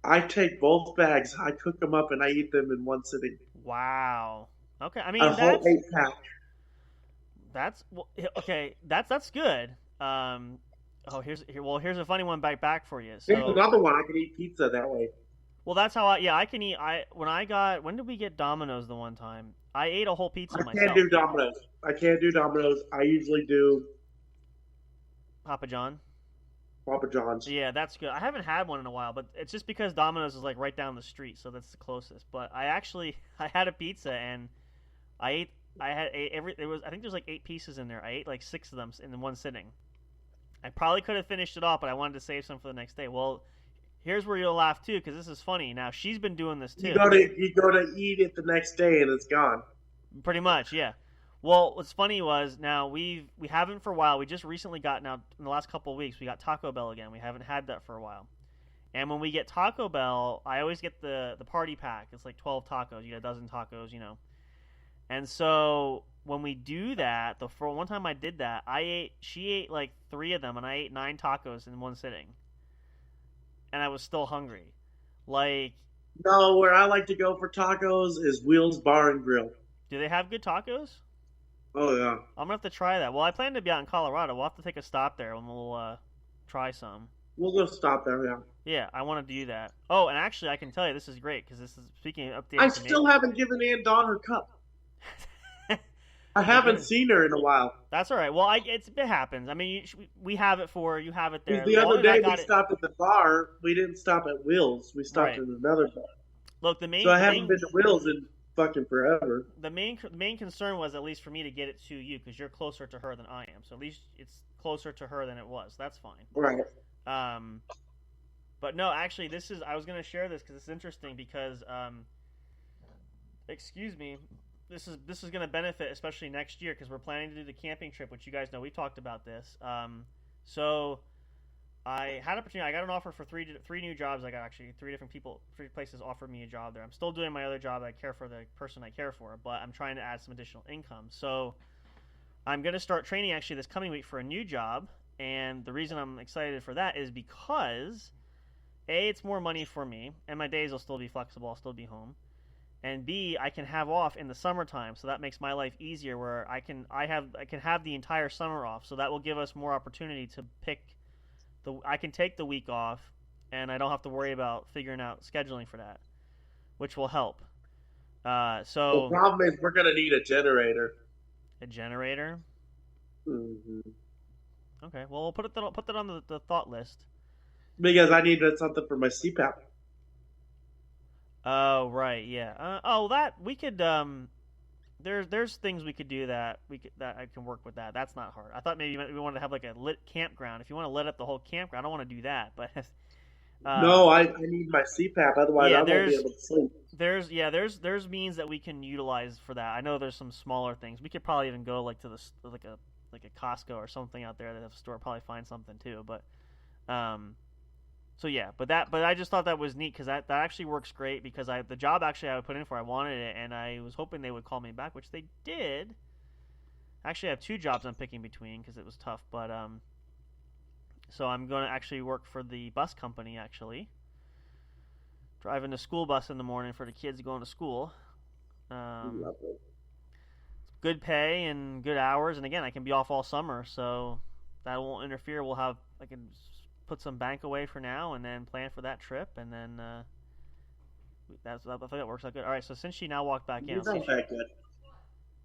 Speaker 4: I take both bags, I cook them up, and I eat them in one sitting.
Speaker 2: Wow. Okay. I
Speaker 4: A
Speaker 2: mean,
Speaker 4: whole 8-pack.
Speaker 2: that's okay. That's good. Here's a funny one back for you.
Speaker 4: Here's
Speaker 2: So,
Speaker 4: another one. I can eat pizza that way.
Speaker 2: well, that's how I can eat. When did we get Domino's the one time? I ate a whole pizza
Speaker 4: I
Speaker 2: myself.
Speaker 4: can't do Domino's. I usually do
Speaker 2: Papa John.
Speaker 4: Papa John's.
Speaker 2: Yeah, that's good. I haven't had one in a while, but it's just because Domino's is like right down the street, so that's the closest. But I had a pizza and I think there's like 8 pieces in there. I ate like 6 of them in one sitting. I probably could have finished it off, but I wanted to save some for the next day. Well, here's where you'll laugh too, because this is funny. Now she's been doing this too.
Speaker 4: You go to eat it the next day and it's gone.
Speaker 2: Pretty much, yeah. Well, what's funny was now we haven't for a while. We just recently got now in the last couple of weeks we got Taco Bell again. We haven't had that for a while. And when we get Taco Bell, I always get the party pack. It's like 12 tacos. You get a dozen tacos, you know. And so when we do that, for one time I did that, she ate like 3 of them, and I ate 9 tacos in one sitting. And I was still hungry. Like,
Speaker 4: no, where I like to go for tacos is Wheels Bar and Grill.
Speaker 2: Do they have good tacos?
Speaker 4: Oh yeah.
Speaker 2: I'm gonna have to try that. Well, I plan to be out in Colorado. We'll have to take a stop there and we'll try some.
Speaker 4: We'll go stop there, yeah.
Speaker 2: Yeah, I want to do that. Oh, and actually, I can tell you this is great because this is speaking of updates.
Speaker 4: I still haven't given Ann Dawn her cup. I haven't seen her in a while.
Speaker 2: That's all right. Well, it happens. I mean, we have it for you. Have it there.
Speaker 4: The other day we stopped at the bar. We didn't stop at Will's. We stopped at another bar.
Speaker 2: Look,
Speaker 4: so I haven't been to Will's in fucking forever.
Speaker 2: The main concern was at least for me to get it to you because you're closer to her than I am. So at least it's closer to her than it was. That's fine.
Speaker 4: Right.
Speaker 2: But no, actually, I was going to share this because it's interesting because, excuse me. This is going to benefit especially next year because we're planning to do the camping trip, which you guys know we talked about this. So I had an opportunity. I got an offer for three new jobs. I got actually 3 places offered me a job there. I'm still doing my other job. I care for the person I care for, but I'm trying to add some additional income. So I'm going to start training actually this coming week for a new job, and the reason I'm excited for that is because A, it's more money for me, and my days will still be flexible. I'll still be home. And B, I can have off in the summertime, so that makes my life easier. Where I can have the entire summer off, so that will give us more opportunity to pick. I can take the week off, and I don't have to worry about figuring out scheduling for that, which will help. So
Speaker 4: the problem is we're gonna need a generator.
Speaker 2: A generator.
Speaker 4: Mm-hmm.
Speaker 2: Okay, well we'll put that on the thought list.
Speaker 4: Because I needed something for my CPAP.
Speaker 2: Oh right, yeah. That we could. There's things we could do that I can work with that. That's not hard. I thought maybe we wanted to have like a lit campground. If you want to lit up the whole campground, I don't want to do that. But
Speaker 4: no, I need my CPAP. Otherwise, I won't be able to sleep.
Speaker 2: There's means that we can utilize for that. I know there's some smaller things. We could probably even go like to like a Costco or something out there that have a store. Probably find something too. But so yeah, but I just thought that was neat because that actually works great because the job actually I would put in for, I wanted it, and I was hoping they would call me back, which they did. Actually, I have 2 jobs I'm picking between because it was tough, but so I'm going to actually work for the bus company actually, driving the school bus in the morning for the kids going to school. Good pay and good hours, and again, I can be off all summer, so that won't interfere. I can put some bank away for now and then plan for that trip, and then I think that works out good. All right, so since she now walked back in,
Speaker 4: that good.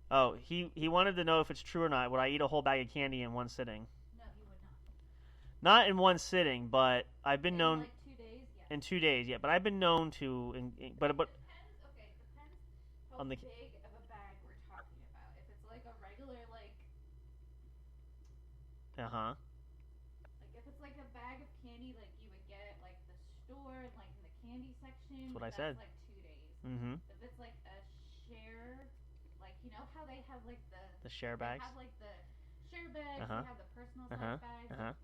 Speaker 2: Oh, he wanted to know if it's true or not. Would I eat a whole bag of candy in one sitting?
Speaker 6: No, you would not.
Speaker 2: Not in one sitting, but I've been known
Speaker 6: like 2 days. Yeah.
Speaker 2: in 2 days. Yeah, but I've been known to. But
Speaker 6: Depends how
Speaker 2: on the
Speaker 6: big of a bag we're talking about. If it's like a regular like. Like if it's like a bag of candy like you would get at like the store, like in the candy section.
Speaker 2: That's what I said.
Speaker 6: Like 2 days.
Speaker 2: Mm-hmm.
Speaker 6: If it's like a share, like you know how they have like the
Speaker 2: share bags.
Speaker 6: They have like the share bags. They have the personal size bags.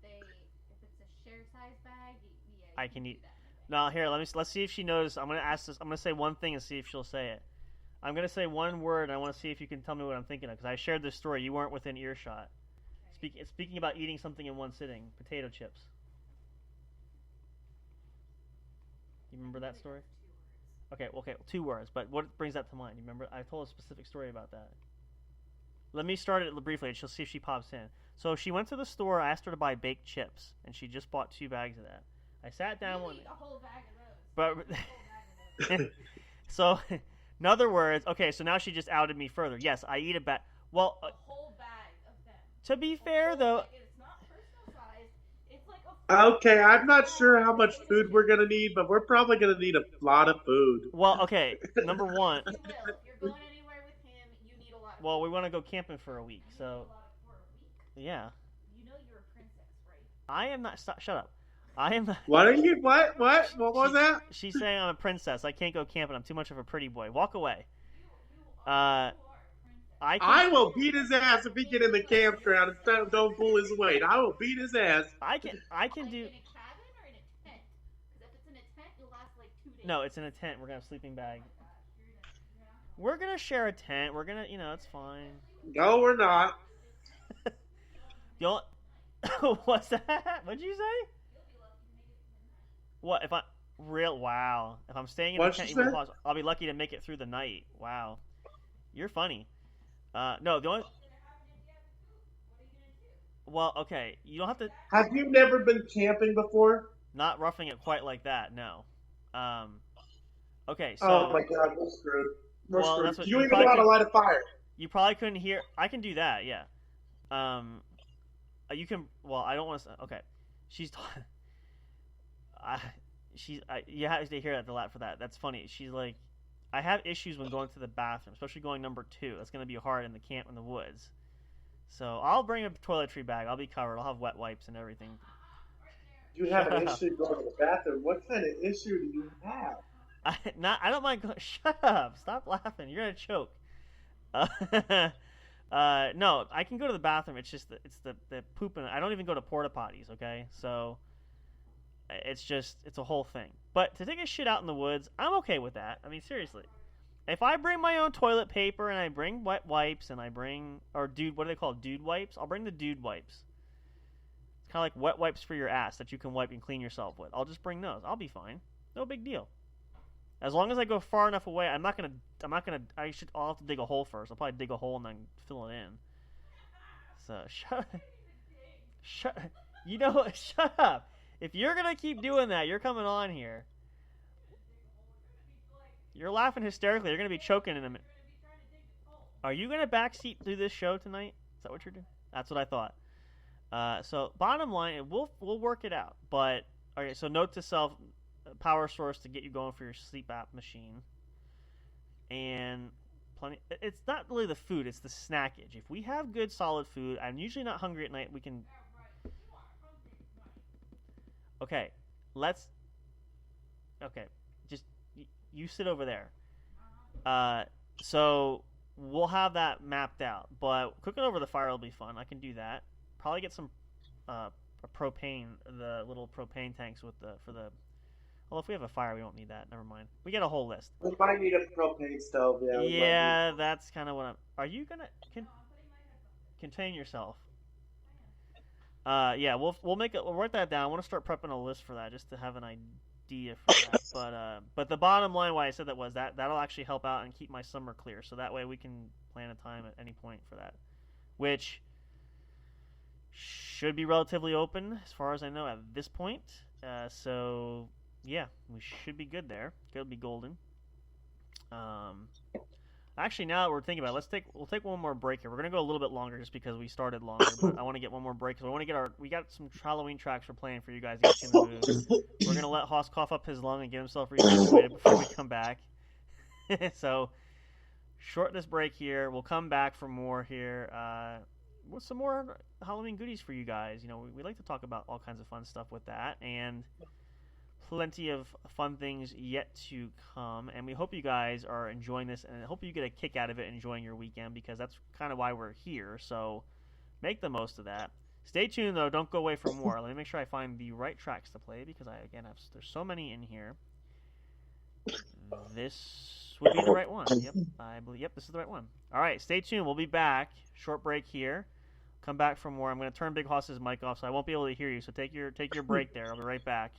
Speaker 6: If it's a share size bag, yeah,
Speaker 2: I can eat. No, here, let's see if she knows. I'm gonna ask this. I'm gonna say one thing and see if she'll say it. I'm gonna say one word, and I want to see if you can tell me what I'm thinking of, because I shared this story. You weren't within earshot. Speaking about eating something in one sitting, potato chips. You remember that story? Okay, 2 words. But what brings that to mind? You remember? I told a specific story about that. Let me start it briefly, and she'll see if she pops in. So she went to the store. I asked her to buy baked chips, and she just bought 2 bags of that. I sat down
Speaker 6: You eat a whole bag of those.
Speaker 2: But so, in other words, okay. So now she just outed me further. Yes, I eat a bag. Well,
Speaker 6: a whole bag of them.
Speaker 2: To be fair, though,
Speaker 6: it's not personal size. It's like
Speaker 4: Okay, I'm not sure how much food we're gonna need, but we're probably gonna need a lot of food.
Speaker 2: Well, okay. Number one.
Speaker 6: You will. If you're going anywhere with him, you need a lot of
Speaker 2: Well,
Speaker 6: food.
Speaker 2: we want to go camping for a week, so.
Speaker 6: For a week?
Speaker 2: Yeah.
Speaker 6: You know you're a princess, right?
Speaker 2: I am not. Shut up. I am not.
Speaker 4: What are you? What? What was that?
Speaker 2: She's saying I'm a princess. I can't go camping. I'm too much of a pretty boy. Walk away.
Speaker 6: You are a princess.
Speaker 4: I will beat his ass if he get in the campground and don't pull his weight. I will beat his ass.
Speaker 2: I can do.
Speaker 6: In a cabin or in a tent? Because if it's in a tent, you'll last like 2 days.
Speaker 2: No, it's in a tent. We're gonna have a sleeping bag. We're gonna share a tent. We're gonna, it's fine.
Speaker 4: No, we're not.
Speaker 2: You'll. What's that? What'd you say? What if I Wow. If I'm staying in the tent, I'll be lucky to make it through the night. Wow. You're funny. No, the only. Well, okay. You don't have to.
Speaker 4: Have you never been camping before?
Speaker 2: Not roughing it quite like that. No. Okay. So.
Speaker 4: Oh my God, we're screwed. We're screwed.
Speaker 2: That's what
Speaker 4: You even know how to light a fire.
Speaker 2: You probably couldn't hear. I can do that. Yeah. You can. Well, I don't want to. Okay. She's. You have to hear that a lot for that. That's funny. She's like, I have issues when going to the bathroom, especially going number 2. That's going to be hard in the camp in the woods. So I'll bring a toiletry bag. I'll be covered. I'll have wet wipes and everything.
Speaker 4: You have an issue going to the bathroom. What kind of issue do you have?
Speaker 2: I don't mind going. Shut up! Stop laughing. You're gonna choke. No, I can go to the bathroom. It's just the pooping. I don't even go to porta potties. Okay, so. It's a whole thing. But to take a shit out in the woods, I'm okay with that. I mean, seriously. If I bring my own toilet paper and I bring wet wipes and I bring, what are they called? Dude wipes? I'll bring the dude wipes. It's kind of like wet wipes for your ass that you can wipe and clean yourself with. I'll just bring those. I'll be fine. No big deal. As long as I go far enough away, I'll have to dig a hole first. I'll probably dig a hole and then fill it in. So, shut up. If you're going to keep doing that, you're coming on here. You're laughing hysterically. You're going to be choking in a minute. Are you going to backseat through this show tonight? Is that what you're doing? That's what I thought. So, bottom line, we'll work it out. But, okay, so note to self, power source to get you going for your sleep app machine. And plenty. It's not really the food, it's the snackage. If we have good, solid food, I'm usually not hungry at night, we can... Okay, just you sit over there. So we'll have that mapped out, but cooking over the fire will be fun. I can do that. Probably get some propane, the little propane tanks well, if we have a fire, we don't need that. Never mind. We get a whole list.
Speaker 4: We might need a propane stove.
Speaker 2: Yeah, that's kind of what I'm. Are you gonna contain yourself? Yeah, we'll write that down. I want to start prepping a list for that just to have an idea for that. But the bottom line, why I said that was that'll actually help out and keep my summer clear. So that way we can plan a time at any point for that, which should be relatively open as far as I know at this point. So yeah, we should be good there. It'll be golden. Actually, now that we're thinking about it, we'll take one more break here. We're gonna go a little bit longer just because we started longer, but I want to get one more break because we got some Halloween tracks we're playing for you guys to get you in the mood. We're gonna let Hoss cough up his lung and get himself resituated before we come back. So, short this break here. We'll come back for more here with some more Halloween goodies for you guys. We like to talk about all kinds of fun stuff with that, and plenty of fun things yet to come, and we hope you guys are enjoying this, and I hope you get a kick out of it, enjoying your weekend, because that's kind of why we're here. So make the most of that. Stay tuned, though. Don't go away for more. Let me make sure I find the right tracks to play because there's so many in here. This would be the right one. Yep, I believe. Yep, this is the right one. All right, stay tuned. We'll be back. Short break here. Come back for more. I'm going to turn Big Hoss's mic off, so I won't be able to hear you. So take your break there. I'll be right back,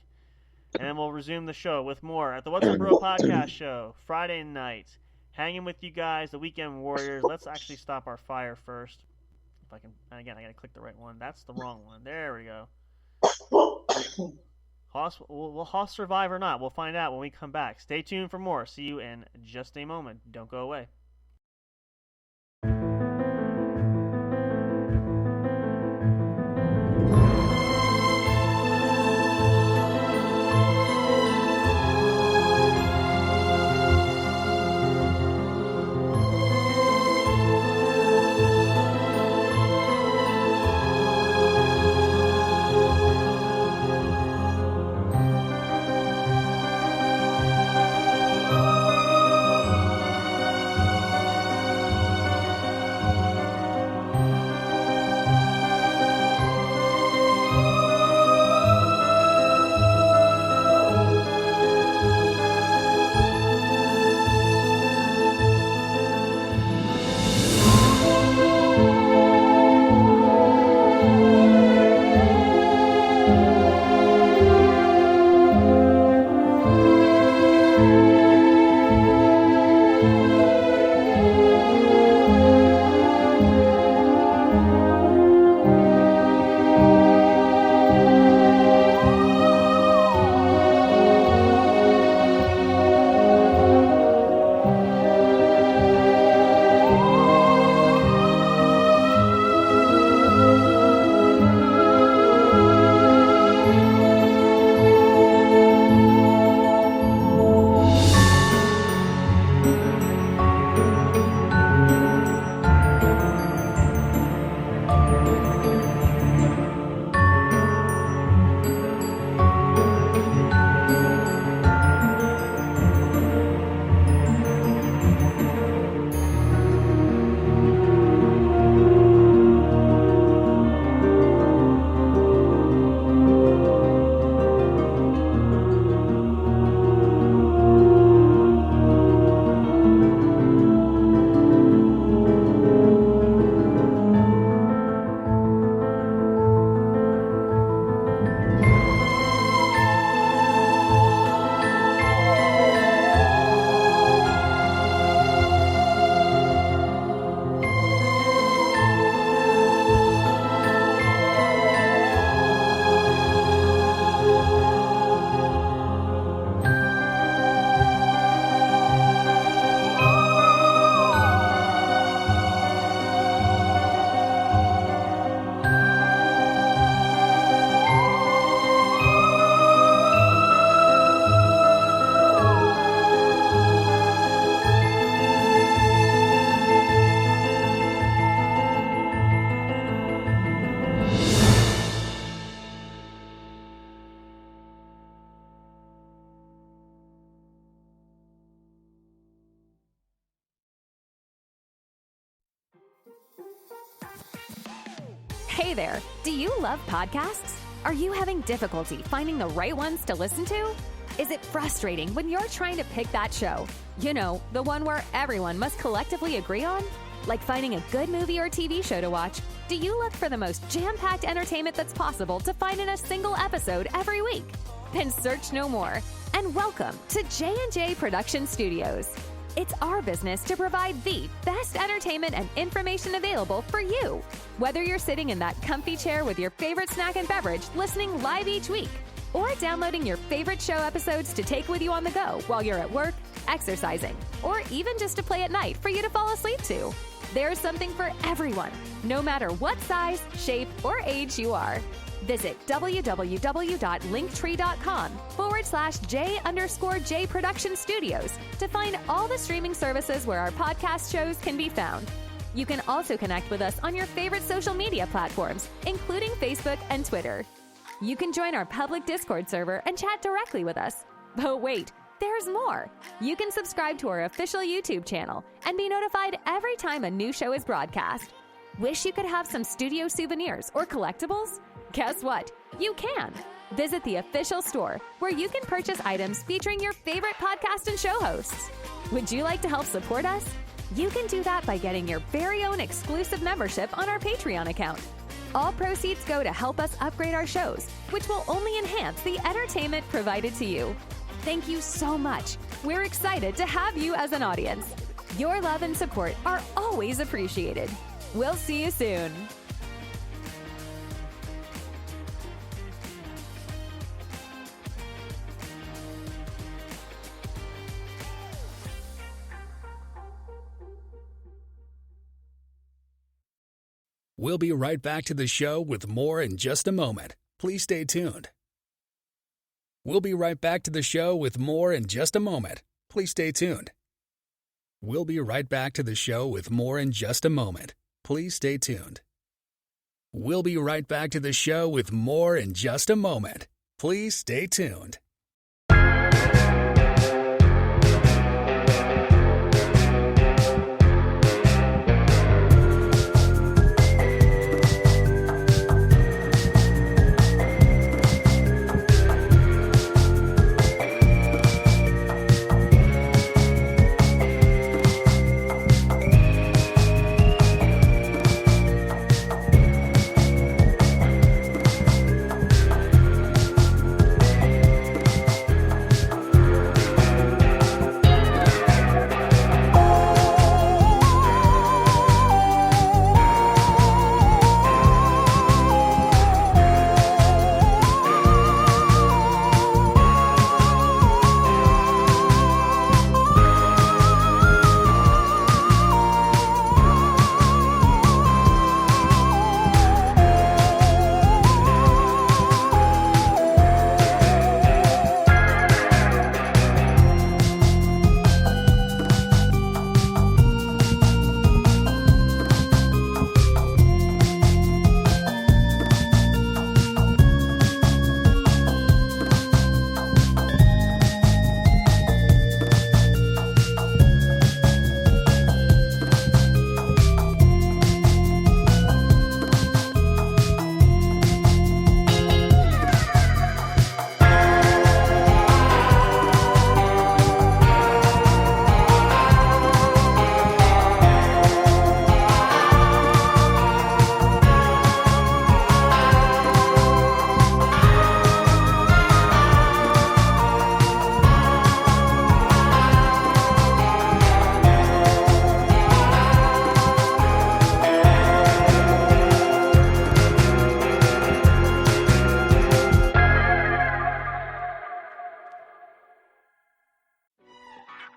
Speaker 2: and then we'll resume the show with more at the What's Up Bro podcast show Friday night. Hanging with you guys, the Weekend Warriors. Let's actually stop our fire first. If I can, and again, I got to click the right one. That's the wrong one. There we go. Will Hoss survive or not? We'll find out when we come back. Stay tuned for more. See you in just a moment. Don't go away.
Speaker 7: Hey there, do you love podcasts? Are you having difficulty finding the right ones to listen to? Is it frustrating when you're trying to pick that show? You know, the one where everyone must collectively agree on? Like finding a good movie or TV show to watch, do you look for the most jam-packed entertainment that's possible to find in a single episode every week? Then search no more, and welcome to J&J Production Studios. It's our business to provide the best entertainment and information available for you. Whether you're sitting in that comfy chair with your favorite snack and beverage listening live each week, or downloading your favorite show episodes to take with you on the go while you're at work, exercising, or even just to play at night for you to fall asleep to. There's something for everyone, no matter what size, shape, or age you are. Visit www.linktree.com/J_J Production Studios to find all the streaming services where our podcast shows can be found. You can also connect with us on your favorite social media platforms, including Facebook and Twitter. You can join our public Discord server and chat directly with us. But wait, there's more. You can subscribe to our official YouTube channel and be notified every time a new show is broadcast. Wish you could have some studio souvenirs or collectibles? Guess what? You can. Visit the official store where you can purchase items featuring your favorite podcast and show hosts. Would you like to help support us? You can do that by getting your very own exclusive membership on our Patreon account. All proceeds go to help us upgrade our shows, which will only enhance the entertainment provided to you. Thank you so much. We're excited to have you as an audience. Your love and support are always appreciated. We'll see you soon.
Speaker 1: We'll be right back to the show with more in just a moment. Please stay tuned. We'll be right back to the show with more in just a moment. Please stay tuned. We'll be right back to the show with more in just a moment. Please stay tuned. We'll be right back to the show with more in just a moment. Please stay tuned.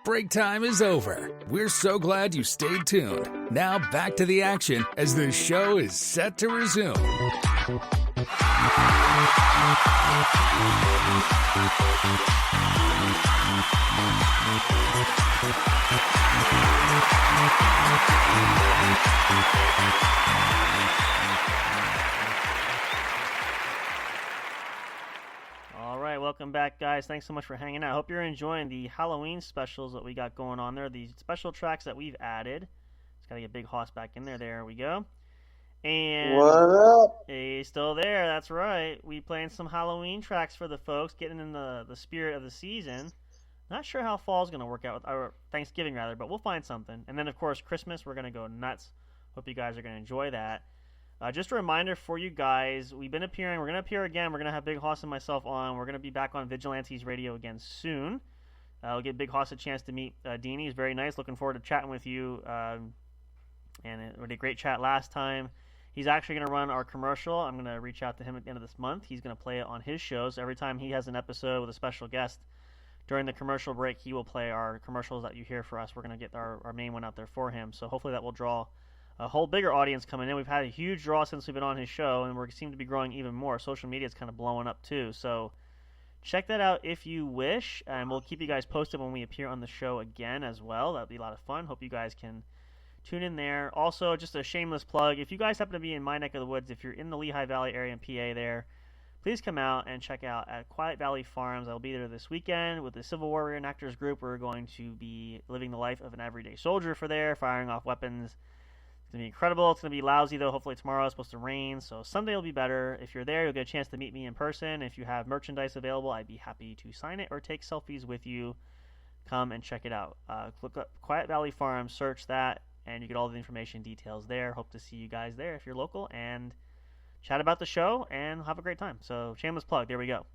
Speaker 1: Break time is over. We're so glad you stayed tuned. Now back to the action as the show is set to resume.
Speaker 2: All right, welcome back, guys. Thanks so much for hanging out. I hope you're enjoying the Halloween specials that we got going on there. The special tracks that we've added. Just gotta get Big Hoss back in there. There we go. And
Speaker 4: what up?
Speaker 2: He's still there. That's right. We playing some Halloween tracks for the folks, getting in the spirit of the season. Not sure how fall's gonna work out, or Thanksgiving rather, but we'll find something. And then of course Christmas, we're gonna go nuts. Hope you guys are gonna enjoy that. Just a reminder for you guys, we've been appearing. We're going to appear again. We're going to have Big Hoss and myself on. We're going to be back on Vigilantes Radio again soon. We'll give Big Hoss a chance to meet Deanie. He's very nice. Looking forward to chatting with you. And it was a great chat last time. He's actually going to run our commercial. I'm going to reach out to him at the end of this month. He's going to play it on his shows. Every time he has an episode with a special guest, during the commercial break, he will play our commercials that you hear for us. We're going to get our main one out there for him. So hopefully that will draw a whole bigger audience coming in. We've had a huge draw since we've been on his show, and we seem to be growing even more. Social media is kind of blowing up too. So check that out if you wish, and we'll keep you guys posted when we appear on the show again as well. That'll be a lot of fun. Hope you guys can tune in there. Also, just a shameless plug, if you guys happen to be in my neck of the woods, if you're in the Lehigh Valley area in PA there, please come out and check out at Quiet Valley Farms. I'll be there this weekend with the Civil War Reenactors group. We're going to be living the life of an everyday soldier for there, firing off weapons. It's going to be incredible. It's going to be lousy, though. Hopefully tomorrow it's supposed to rain, so Sunday will be better. If you're there, you'll get a chance to meet me in person. If you have merchandise available, I'd be happy to sign it or take selfies with you. Come and check it out. Look up Quiet Valley Farm, search that, and you get all the information details there. Hope to see you guys there if you're local, and chat about the show, and have a great time. So, shameless plug. There we go.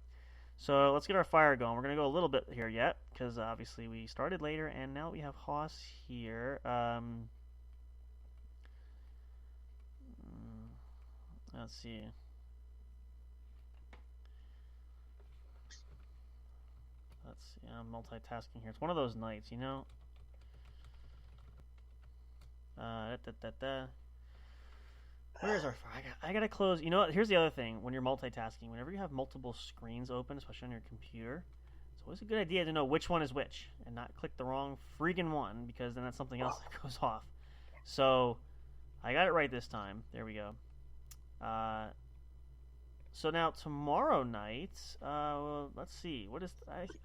Speaker 2: So, let's get our fire going. We're going to go a little bit here yet, because obviously we started later, and now we have Haas here. Let's see. I'm multitasking here. It's one of those nights, you know? Where is our fire? I gotta close. You know what? Here's the other thing. When you're multitasking, whenever you have multiple screens open, especially on your computer, it's always a good idea to know which one is which and not click the wrong freaking one, because then that's something else that goes off. So, I got it right this time. There we go. So now tomorrow night, let's see. What is?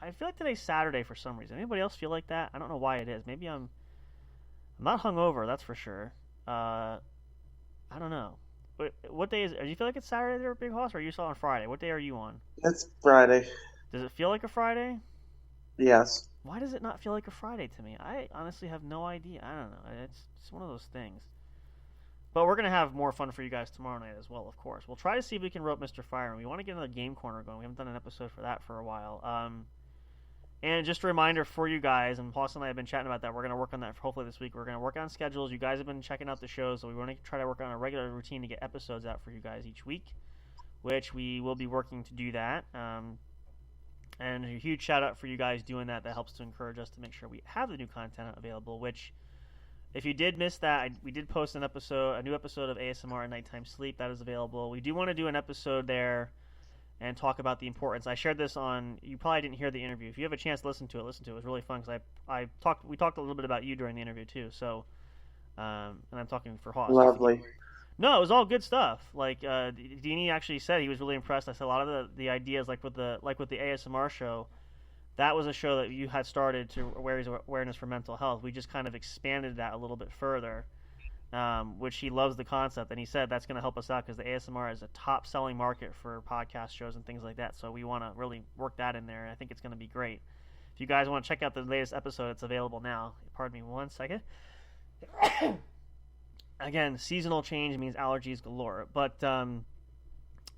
Speaker 2: I feel like today's Saturday for some reason. Anybody else feel like that? I don't know why it is. Maybe I'm not hungover. That's for sure. I don't know. What day is it? Do you feel like it's Saturday there at Big Hoss, or are you still on Friday? What day are you on?
Speaker 4: It's Friday.
Speaker 2: Does it feel like a Friday?
Speaker 4: Yes.
Speaker 2: Why does it not feel like a Friday to me? I honestly have no idea. I don't know. It's one of those things. But we're going to have more fun for you guys tomorrow night as well, of course. We'll try to see if we can rope Mr. Fire, and we want to get another game corner going. We haven't done an episode for that for a while. And just a reminder for you guys, and Paul and I have been chatting about that. We're going to work on that hopefully this week. We're going to work on schedules. You guys have been checking out the show, so we want to try to work on a regular routine to get episodes out for you guys each week, which we will be working to do that. And a huge shout out for you guys doing that. That helps to encourage us to make sure we have the new content available, which... If you did miss that, we did post a new episode of ASMR and Nighttime Sleep. That is available. We do want to do an episode there and talk about the importance. I shared this on. You probably didn't hear the interview. If you have a chance to listen to it. It was really fun because we talked a little bit about you during the interview too. So, and I'm talking for Haas.
Speaker 4: Lovely.
Speaker 2: No, it was all good stuff. Like Deanie actually said, he was really impressed. I said a lot of the ideas, like with the ASMR show. That was a show that you had started to raise awareness for mental health. We just kind of expanded that a little bit further, which he loves the concept. And he said that's going to help us out because the ASMR is a top-selling market for podcast shows and things like that. So we want to really work that in there, and I think it's going to be great. If you guys want to check out the latest episode, it's available now. Pardon me 1 second. Again, seasonal change means allergies galore. But...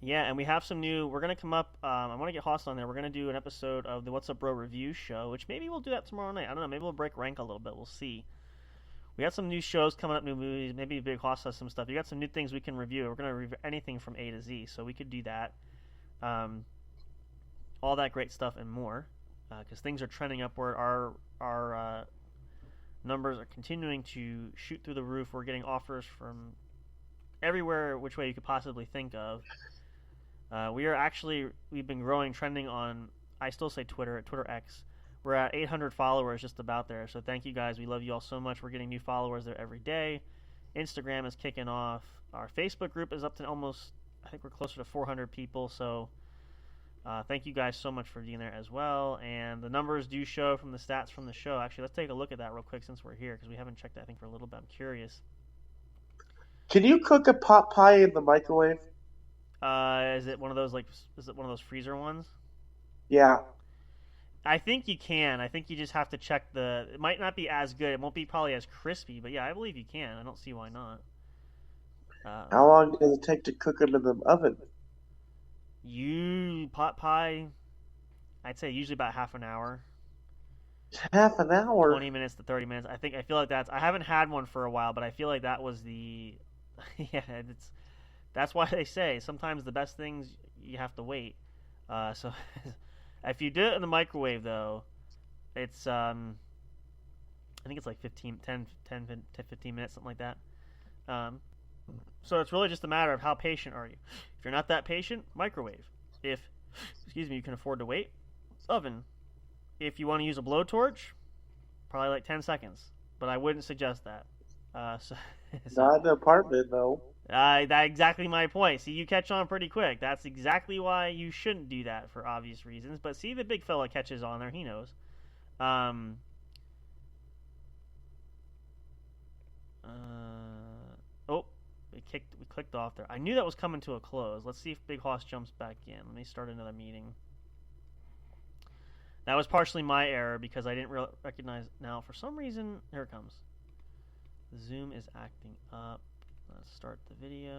Speaker 2: yeah, and we have some new... We're going to come up... I want to get Haas on there. We're going to do an episode of the What's Up Bro review show, which maybe we'll do that tomorrow night. I don't know. Maybe we'll break rank a little bit. We'll see. We got some new shows coming up, new movies. Maybe Big Haas has some stuff. You got some new things we can review. We're going to review anything from A to Z, so we could do that. All that great stuff and more, because things are trending upward. Our numbers are continuing to shoot through the roof. We're getting offers from everywhere, which way you could possibly think of. We've been growing, trending on, I still say Twitter X. We're at 800 followers just about there. So thank you guys. We love you all so much. We're getting new followers there every day. Instagram is kicking off. Our Facebook group is up to almost, I think we're closer to 400 people. So thank you guys so much for being there as well. And the numbers do show from the stats from the show. Actually, let's take a look at that real quick since we're here because we haven't checked that, I think, for a little bit. I'm curious.
Speaker 4: Can you cook a pot pie in the microwave?
Speaker 2: Is it one of those freezer ones?
Speaker 4: Yeah.
Speaker 2: I think you can. I think you just have to check it might not be as good. It won't be probably as crispy, but yeah, I believe you can. I don't see why not.
Speaker 4: How long does it take to cook them in the oven?
Speaker 2: Pot pie, I'd say usually about half an hour.
Speaker 4: Half an hour?
Speaker 2: 20 minutes to 30 minutes. I feel like I haven't had one for a while, but I feel like that was the, yeah, that's why they say sometimes the best things you have to wait. So if you do it in the microwave, though, it's I think it's like 10 to 15 minutes, something like that. So it's really just a matter of how patient are you. If you're not that patient, microwave. If you can afford to wait, oven. If you want to use a blowtorch, probably like 10 seconds. But I wouldn't suggest that.
Speaker 4: Not in an apartment, though.
Speaker 2: That's exactly my point. See, you catch on pretty quick. That's exactly why you shouldn't do that for obvious reasons. But see, the big fella catches on there. He knows. we clicked off there. I knew that was coming to a close. Let's see if Big Hoss jumps back in. Let me start another meeting. That was partially my error because I didn't recognize. Now, for some reason, here it comes. The Zoom is acting up. Let's start the video.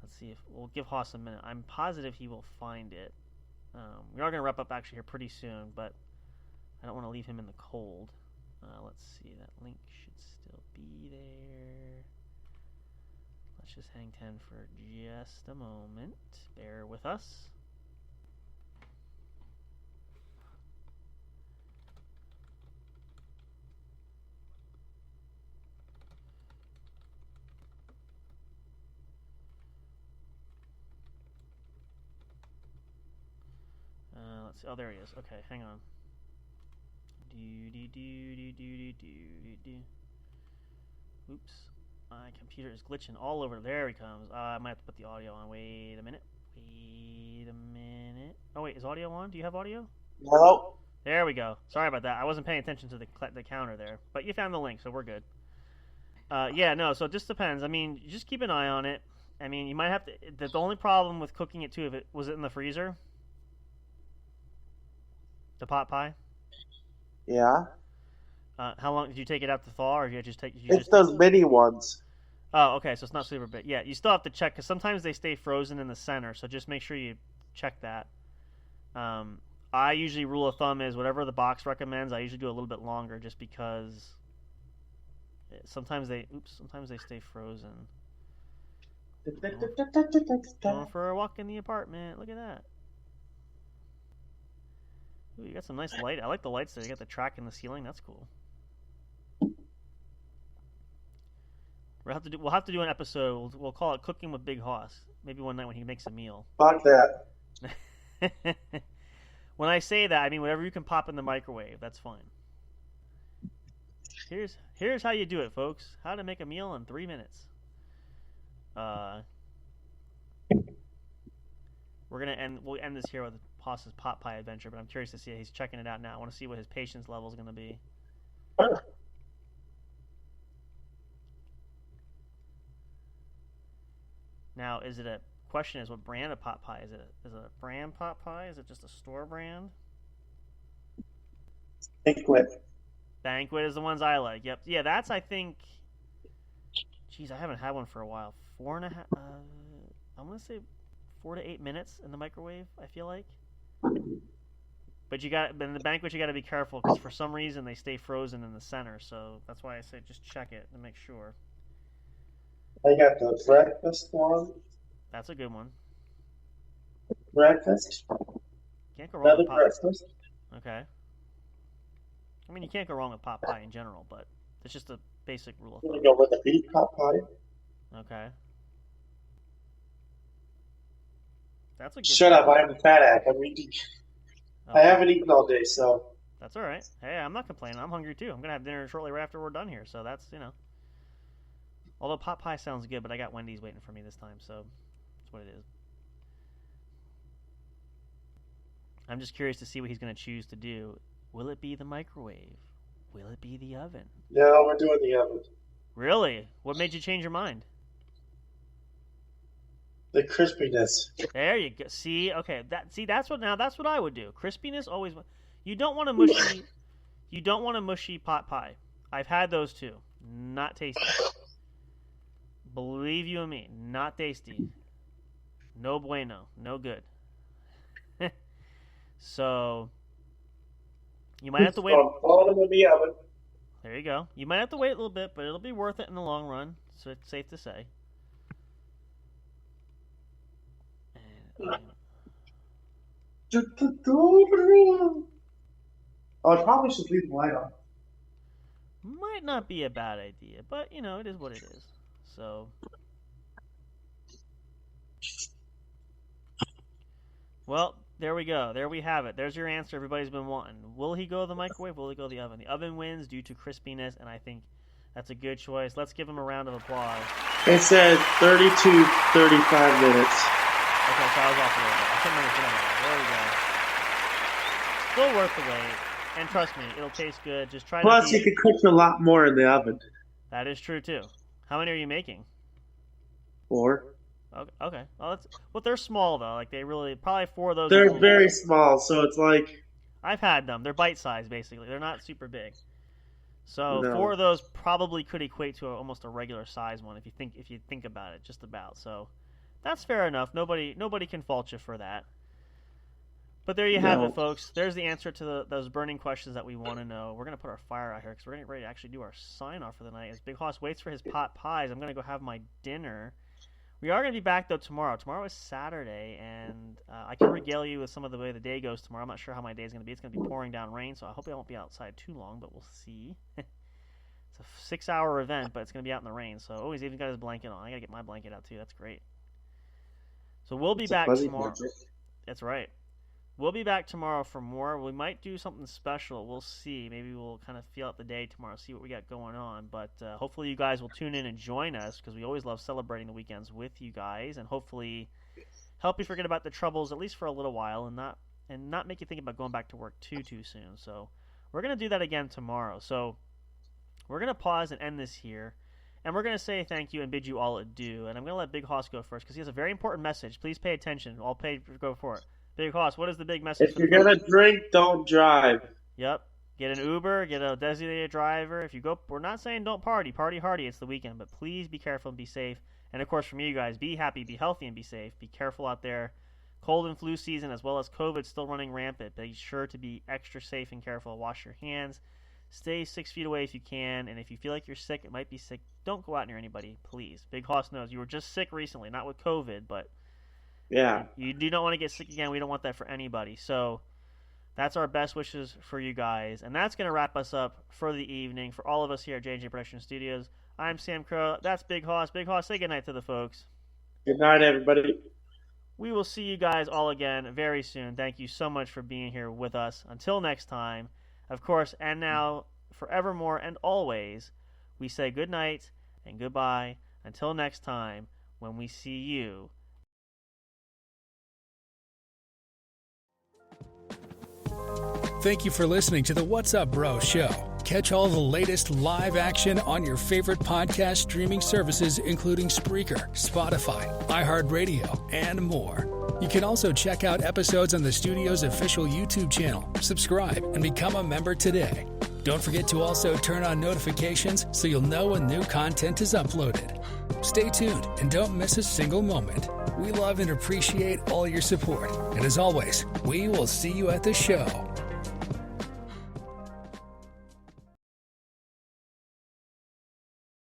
Speaker 2: Let's see if we'll give Hoss a minute. I'm positive he will find it. We are going to wrap up actually here pretty soon, but I don't want to leave him in the cold. Let's see. That link should still be there. Let's just hang 10 for just a moment. Bear with us. Let's see. Oh, there he is. Okay, hang on. Oops. My computer is glitching all over. There he comes. I might have to put the audio on. Wait a minute. Oh, wait. Is audio on? Do you have audio?
Speaker 4: No.
Speaker 2: There we go. Sorry about that. I wasn't paying attention to the counter there. But you found the link, so we're good. Yeah, no, so it just depends. I mean, just keep an eye on it. I mean, you might have to... The only problem with cooking it, too, if it was it in the freezer? The pot pie?
Speaker 4: Yeah.
Speaker 2: How long did you take it out to thaw, or did you just take?
Speaker 4: It's those mini ones.
Speaker 2: Oh, okay, so it's not super big. Yeah, you still have to check because sometimes they stay frozen in the center. So just make sure you check that. I usually rule of thumb is whatever the box recommends. I usually do a little bit longer just because sometimes they stay frozen. Going for a walk in the apartment. Look at that. Ooh, you got some nice light. I like the lights there. You got the track in the ceiling. That's cool. We'll have to do an episode. We'll call it Cooking with Big Hoss. Maybe one night when he makes a meal.
Speaker 4: Fuck that.
Speaker 2: When I say that, I mean whatever you can pop in the microwave. That's fine. Here's how you do it, folks. How to make a meal in 3 minutes. We'll end this here with Hoss's pot pie adventure, but I'm curious to see. He's checking it out now. I want to see what his patience level is going to be. Now, is it a question? Is what brand of pot pie is it? Is it a brand pot pie? Is it just a store brand?
Speaker 4: Banquet
Speaker 2: is the ones I like. Yep. Yeah, that's I think. Geez, I haven't had one for a while. 4.5. I'm gonna say 4 to 8 minutes in the microwave. I feel like. But in the Banquet, you got to be careful because for some reason they stay frozen in the center. So that's why I say just check it to make sure.
Speaker 4: I got the breakfast one.
Speaker 2: That's a good one.
Speaker 4: Breakfast.
Speaker 2: Can't go wrong with pot
Speaker 4: breakfast.
Speaker 2: Okay. I mean, you can't go wrong with pot pie in general, but it's just a basic rule of thumb.
Speaker 4: You go with the beef pot pie.
Speaker 2: Okay. That's a good
Speaker 4: Shut up! I'm a fat ass. I'm eating.
Speaker 2: Okay.
Speaker 4: I haven't eaten all day, so.
Speaker 2: That's all right. Hey, I'm not complaining. I'm hungry too. I'm gonna have dinner shortly right after we're done here, so that's Although pot pie sounds good, but I got Wendy's waiting for me this time, so that's what it is. I'm just curious to see what he's going to choose to do. Will it be the microwave? Will it be the oven?
Speaker 4: No, we're doing the oven.
Speaker 2: Really? What made you change your mind?
Speaker 4: The crispiness.
Speaker 2: There you go. See, okay. That's what I would do. Crispiness always. You don't want a mushy. You don't want a mushy pot pie. I've had those too. Not tasty. Believe you and me, not tasty. No bueno. No good. So you might have to wait.
Speaker 4: Bottom of the oven.
Speaker 2: There you go. You might have to wait a little bit, but it'll be worth it in the long run. So it's safe to say.
Speaker 4: Oh, I probably should leave the light on.
Speaker 2: Might not be a bad idea, but it is what it is. So, well, there we go. There we have it. There's your answer everybody's been wanting. Will he go the microwave? Will he go the oven? The oven wins due to crispiness, and I think that's a good choice. Let's give him a round of applause.
Speaker 4: It said 32, 35 minutes.
Speaker 2: Okay, so I was off a little bit. I couldn't remember. There we go. Still worth the wait. And trust me, it'll taste good. Just try.
Speaker 4: Plus, you can cook a lot more in the oven.
Speaker 2: That is true too. How many are you making?
Speaker 4: 4.
Speaker 2: Okay. Well, they're small though. Like they really probably 4 of those.
Speaker 4: They're very small, so it's like
Speaker 2: I've had them. They're bite-sized basically. They're not super big. So
Speaker 4: No.
Speaker 2: 4 of those probably could equate to almost a regular size one if you think about it, just about. So that's fair enough. Nobody can fault you for that. But there you have it, folks. There's the answer to those burning questions that we want to know. We're going to put our fire out here because we're getting ready to actually do our sign-off for the night. As Big Hoss waits for his pot pies, I'm going to go have my dinner. We are going to be back, though, tomorrow. Tomorrow is Saturday, and I can regale you with some of the way the day goes tomorrow. I'm not sure how my day is going to be. It's going to be pouring down rain, so I hope I won't be outside too long, but we'll see. It's a 6-hour event, but it's going to be out in the rain, so he's even got his blanket on. I got to get my blanket out, too. That's great. So we'll be back tomorrow. That's right. We'll be back tomorrow for more. We might do something special. We'll see. Maybe we'll kind of feel out the day tomorrow, see what we got going on. But hopefully you guys will tune in and join us because we always love celebrating the weekends with you guys and hopefully help you forget about the troubles at least for a little while and not make you think about going back to work too soon. So we're going to do that again tomorrow. So we're going to pause and end this here. And we're going to say thank you and bid you all adieu. And I'm going to let Big Hoss go first because he has a very important message. Please pay attention. I'll go for it. Big Hoss, what is the big message?
Speaker 4: If you're going to drink, don't drive.
Speaker 2: Yep. Get an Uber, get a designated driver. If you go, we're not saying don't party hardy, it's the weekend, but please be careful and be safe. And of course, from you guys, be happy, be healthy, and be safe. Be careful out there. Cold and flu season, as well as COVID, still running rampant. Be sure to be extra safe and careful. Wash your hands. Stay 6 feet away if you can. And if you feel like you're sick, it might be sick, don't go out near anybody, please. Big Hoss knows you were just sick recently, not with COVID, but
Speaker 4: yeah,
Speaker 2: you do not want to get sick again. We don't want that for anybody. So that's our best wishes for you guys. And that's going to wrap us up for the evening. For all of us here at J&J Production Studios, I'm Sam Crow. That's Big Hoss. Big Hoss, say goodnight to the folks.
Speaker 4: Good night, everybody.
Speaker 2: We will see you guys all again very soon. Thank you so much for being here with us. Until next time, of course, and now, forevermore and always, we say good night and goodbye. Until next time, when we see you.
Speaker 1: Thank you for listening to the What's Up Bro show. Catch all the latest live action on your favorite podcast streaming services, including Spreaker, Spotify, iHeartRadio, and more. You can also check out episodes on the studio's official YouTube channel. Subscribe and become a member today. Don't forget to also turn on notifications so you'll know when new content is uploaded. Stay tuned and don't miss a single moment. We love and appreciate all your support. And as always, we will see you at the show.